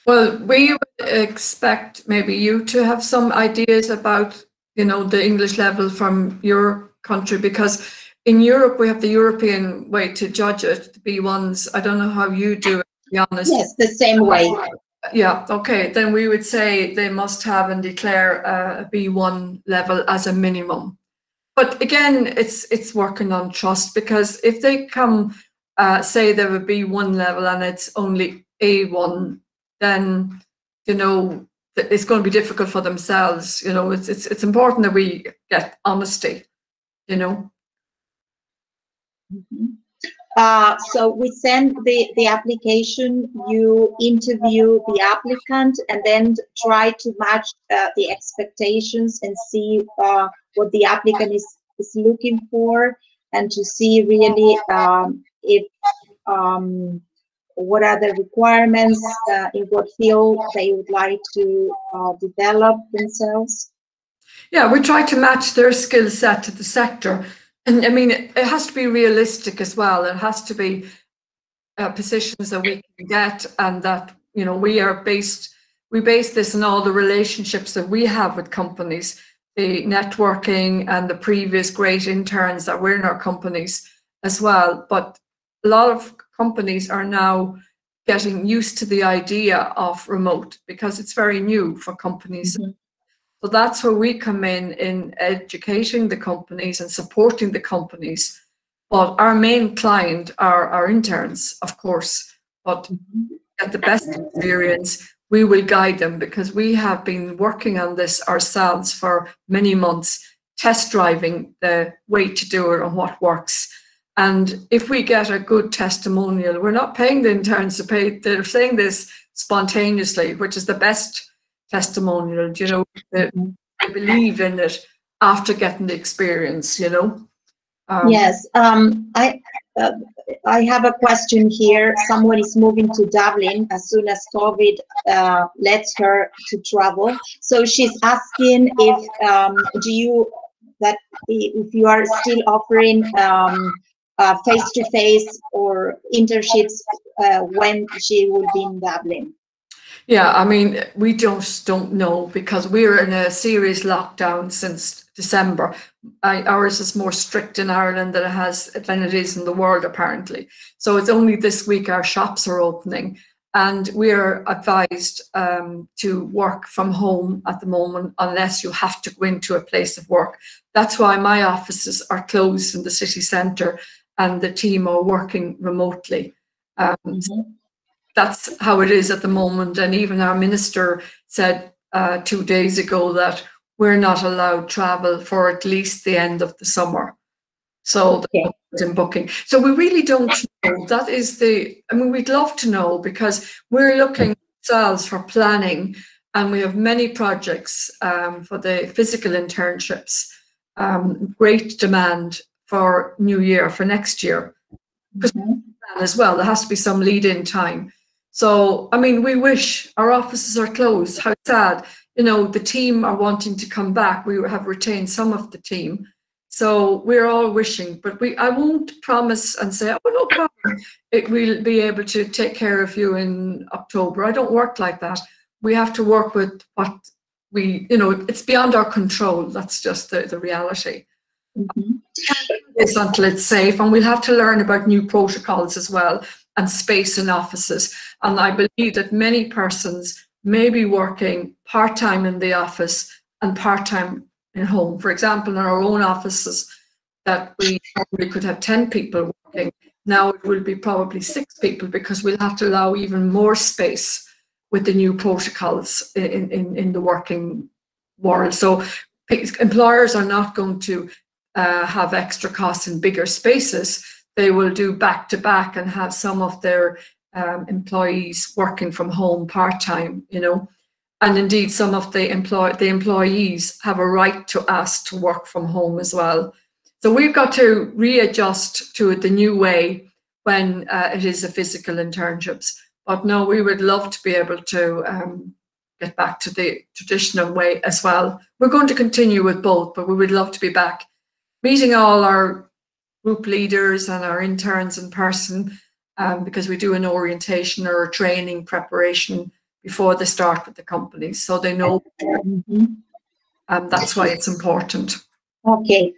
Speaker 3: Well, we would expect maybe you to have some ideas about, the English level from your country, because in Europe we have the European way to judge it, the B1s. I don't know how you do it, to be honest.
Speaker 1: Yes, the same way.
Speaker 3: Yeah, okay. Then we would say they must have and declare a B1 level as a minimum. But again, it's working on trust, because if they come say they have a B1 level and it's only A1, then it's going to be difficult for themselves. It's important that we get honesty.
Speaker 1: Mm-hmm. So we send the application, you interview the applicant, and then try to match the expectations and see what the applicant is looking for, and to see really if what are the requirements, in what field they would like to develop themselves.
Speaker 3: Yeah, we try to match their skill set to the sector. And I mean, it has to be realistic as well. It has to be positions that we can get, and that, you know, we base this on all the relationships that we have with companies, the networking and the previous great interns that were in our companies as well. But a lot of companies are now getting used to the idea of remote because it's very new for companies. Mm-hmm. So that's where we come in educating the companies and supporting the companies. But our main client are our interns, of course. But to get the best experience, we will guide them, because we have been working on this ourselves for many months, test driving the way to do it and what works. And if we get a good testimonial, we're not paying the interns to pay, they're saying this spontaneously, which is the best testimonial, you know, they believe in it after getting the experience, you know.
Speaker 1: Yes, I have a question here. Someone is moving to Dublin as soon as COVID lets her to travel. So she's asking if if you are still offering face-to-face or internships when she will be in Dublin.
Speaker 3: Yeah, I mean, we just don't know, because we're in a serious lockdown since December. Ours is more strict in Ireland than it is in the world, apparently. So it's only this week our shops are opening, and we're advised to work from home at the moment unless you have to go into a place of work. That's why my offices are closed in the city centre and the team are working remotely. That's how it is at the moment. And even our minister said 2 days ago that we're not allowed travel for at least the end of the summer. So okay. In booking. So we really don't know. That is we'd love to know, because we're looking ourselves for planning, and we have many projects for the physical internships. Great demand for New Year, for next year. Because as well, there has to be some lead-in time. So, I mean, we wish our offices are closed. How sad. You know, the team are wanting to come back. We have retained some of the team. So we're all wishing, but I won't promise and say, oh, no problem, we'll be able to take care of you in October. I don't work like that. We have to work with what it's beyond our control. That's just the reality. It's until it's safe, and we'll have to learn about new protocols as well, and space in offices. And I believe that many persons may be working part-time in the office and part-time in home. For example, in our own offices, that we probably could have 10 people working. Now it will be probably 6 people, because we'll have to allow even more space with the new protocols in the working world. So employers are not going to have extra costs in bigger spaces. They will do back-to-back and have some of their employees working from home part-time, you know. And indeed, some of the employees have a right to ask to work from home as well. So we've got to readjust to it the new way when it is a physical internships. But no, we would love to be able to get back to the traditional way as well. We're going to continue with both, but we would love to be back meeting all our group leaders and our interns in person, because we do an orientation or a training preparation before they start with the company, so they know. That's why it's important.
Speaker 1: Okay.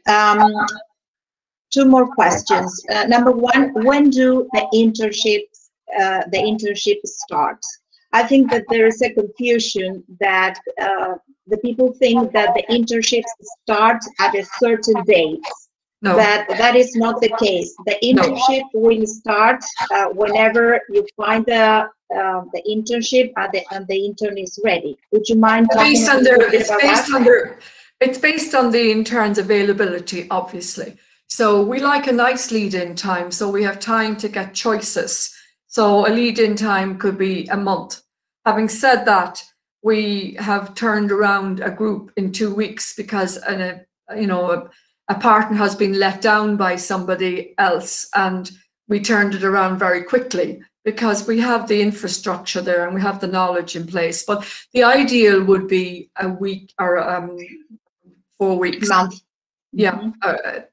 Speaker 1: 2 more questions. Number 1, when do the internship start? I think that there is a confusion that the people think that the internships start at a certain date.
Speaker 3: No.
Speaker 1: That is not the case. The internship will start whenever you find the internship and the intern is ready. Would you mind talking
Speaker 3: It's based on the intern's availability, obviously. So we like a nice lead-in time, so we have time to get choices. So a lead-in time could be a month. Having said that, we have turned around a group in 2 weeks because a partner has been let down by somebody else, and we turned it around very quickly because we have the infrastructure there and we have the knowledge in place. But the ideal would be a week or 4 weeks.
Speaker 1: Month.
Speaker 3: Yeah,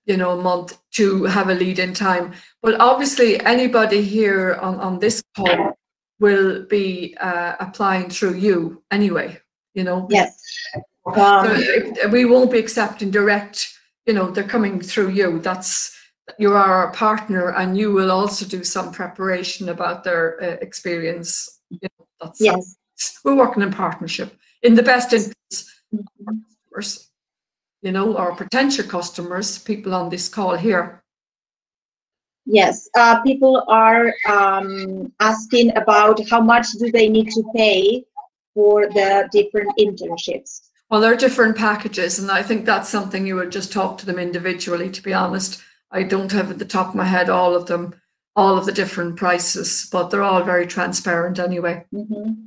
Speaker 3: a month to have a lead-in time. But obviously, anybody here on this call will be applying through you anyway.
Speaker 1: Yes.
Speaker 3: So we won't be accepting direct. They're coming through you. You are our partner, and you will also do some preparation about their experience.
Speaker 1: Yes.
Speaker 3: We're working in partnership in the best interest of our customers. Our potential customers, people on this call here.
Speaker 1: Yes, people are asking about how much do they need to pay for the different internships.
Speaker 3: Well, there are different packages, and I think that's something you would just talk to them individually, to be honest. I don't have at the top of my head all of the different prices, but they're all very transparent anyway.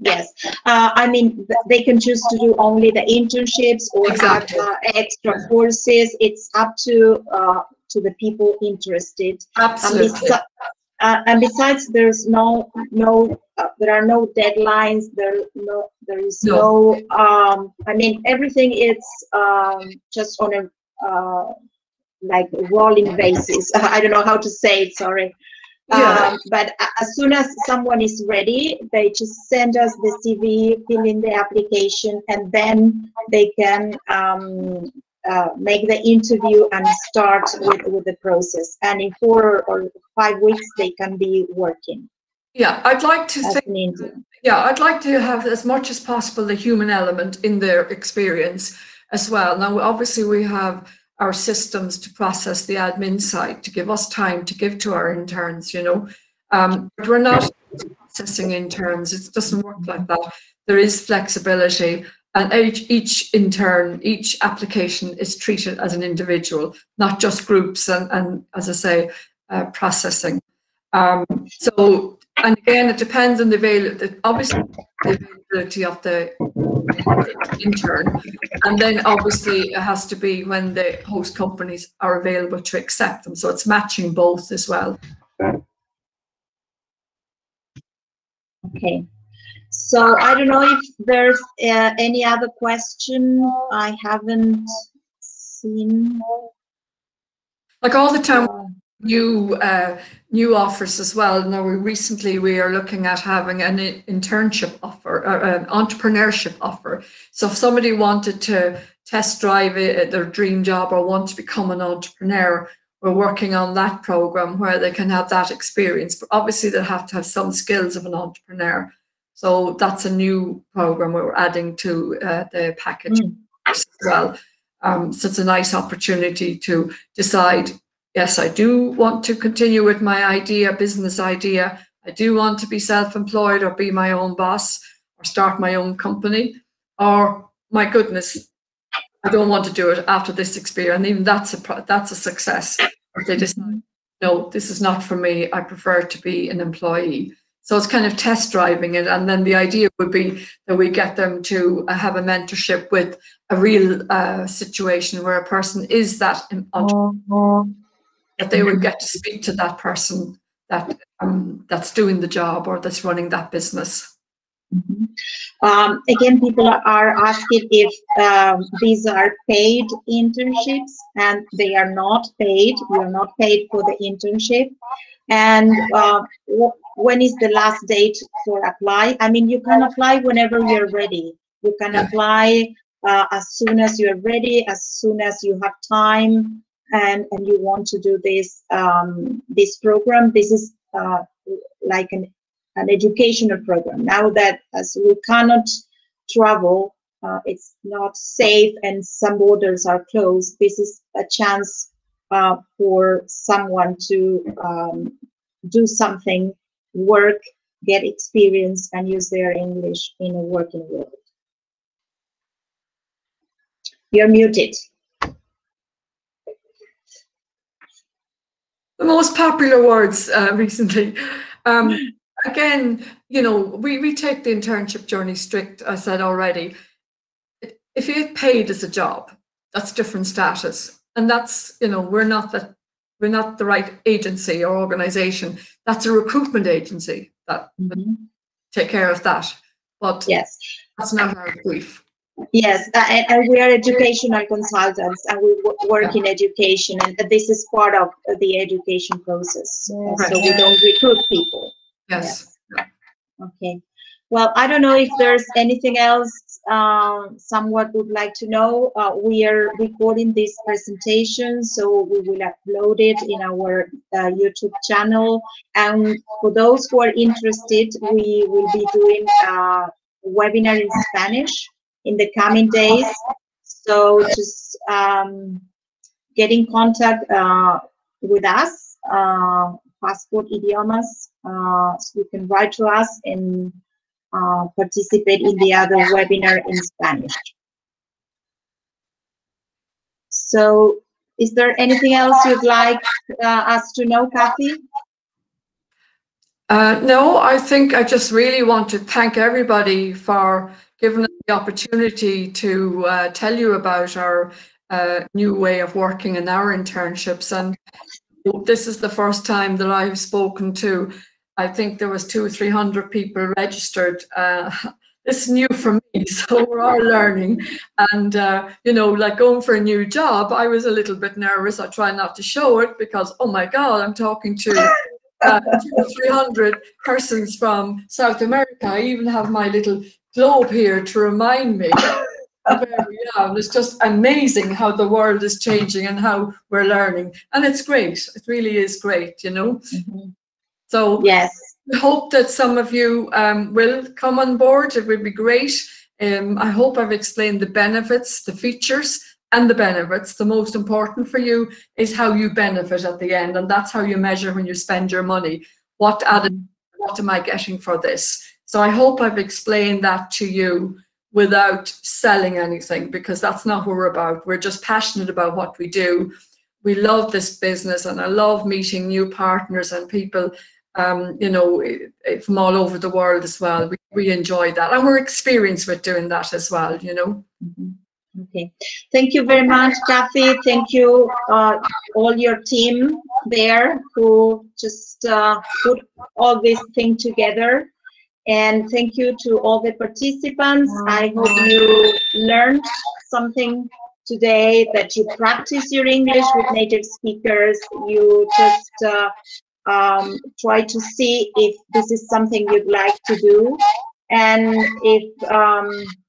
Speaker 1: Yes, they can choose to do only the internships or
Speaker 3: Exactly.
Speaker 1: have extra courses. It's up to the people interested.
Speaker 3: Absolutely.
Speaker 1: And besides, there's there are no deadlines. Everything is just on a like a rolling basis. I don't know how to say it, sorry.
Speaker 3: Yeah.
Speaker 1: But as soon as someone is ready, they just send us the CV, fill in the application, and then they can make the interview and start with the process. And in 4 or 5 weeks, they can be working.
Speaker 3: Yeah, I'd like to I'd like to have as much as possible the human element in their experience as well. Now, obviously, we have our systems to process the admin side, to give us time to give to our interns, but we're not processing interns. It doesn't work like that. There is flexibility, and each intern, each application is treated as an individual, not just groups and as I say, processing. And again, it depends on the availability of the intern, and then obviously it has to be when the host companies are available to accept them, so it's matching both as well.
Speaker 1: Okay, so I don't know if there's any other question I haven't seen.
Speaker 3: Like all the time, new offers as well. Now, we are looking at having an internship offer, or an entrepreneurship offer. So if somebody wanted to test drive their dream job or want to become an entrepreneur, we're working on that program where they can have that experience. But obviously, they'll have to have some skills of an entrepreneur. So that's a new program we're adding to the package as well. So it's a nice opportunity to decide, yes, I do want to continue with my business idea. I do want to be self-employed or be my own boss or start my own company. Or, my goodness, I don't want to do it after this experience. And even that's a success. Or they decide, no, this is not for me. I prefer to be an employee. So it's kind of test driving it. And then the idea would be that we get them to have a mentorship with a real situation where a person is that entrepreneur, that they would get to speak to that person that's doing the job or that's running that business.
Speaker 1: Again, people are asking if these are paid internships, and they are not paid. You are not paid for the internship. And when is the last date for apply? You can apply whenever you're ready. You can apply as soon as you're ready, as soon as you have time, and you want to do this program. This is like an educational program. Now that as we cannot travel, it's not safe and some borders are closed, this is a chance for someone to do something, work, get experience, and use their English in a working world. You're muted.
Speaker 3: the most popular words recently. Again, you know, we take the internship journey strict, I said already. If you get paid as a job, that's different status. And that's, you know, we're not the right agency or organization. That's a recruitment agency that take care of that. But
Speaker 1: yes,
Speaker 3: that's not our brief.
Speaker 1: Yes, and we are educational consultants, and we work in education, and this is part of the education process.
Speaker 3: Right.
Speaker 1: So we don't recruit people.
Speaker 3: Yes.
Speaker 1: Okay. Well, I don't know if there's anything else someone would like to know. We are recording this presentation, so we will upload it in our YouTube channel. And for those who are interested, we will be doing a webinar in Spanish in the coming days. So just get in contact with us, Passport Idiomas, so you can write to us and participate in the other webinar in Spanish. So is there anything else you'd like us to know, Kathy?
Speaker 3: No, I think I just really want to thank everybody for giving us the opportunity to tell you about our new way of working in our internships. And this is the first time that I've spoken to, I think there was 200 or 300 people registered. This is new for me, so we're all learning. And, you know, like going for a new job, I was a little bit nervous. I try not to show it because, oh my God, I'm talking to 200 or 300 persons from South America. I even have my little globe here to remind me of where we are. And it's just amazing how the world is changing and how we're learning. And it's great. It really is great, you know. So
Speaker 1: yes,
Speaker 3: we hope that some of you will come on board. It would be great. I hope I've explained the benefits, the features, and the benefits. The most important for you is how you benefit at the end, and that's how you measure when you spend your money. What am I getting for this? So I hope I've explained that to you without selling anything, because that's not what we're about. We're just passionate about what we do. We love this business, and I love meeting new partners and people, you know, from all over the world as well. We enjoy that, and we're experienced with doing that as well, you know.
Speaker 1: Okay, thank you very much, Kathy. Thank you, all your team there who just put all this thing together. And thank you to all the participants. I hope you learned something today, that you practice your English with native speakers. You just try to see if this is something you'd like to do. And if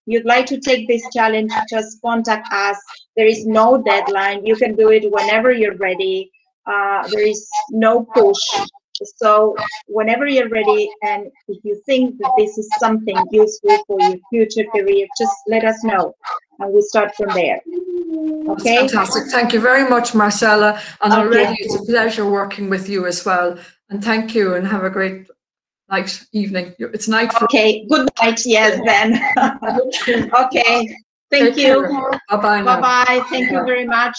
Speaker 1: you'd like to take this challenge, just contact us. There is no deadline. You can do it whenever you're ready. There is no push. So whenever you're ready, and if you think that this is something useful for your future career, just let us know, and we'll start from there. Okay?
Speaker 3: That's fantastic. Thank you very much, Marcella. And already it's a pleasure working with you as well. And thank you, and have a great night, evening. It's night for...
Speaker 1: Okay, good night. Yes, then. Okay, thank you.
Speaker 3: Bye-bye.
Speaker 1: Bye-bye. Thank you very much.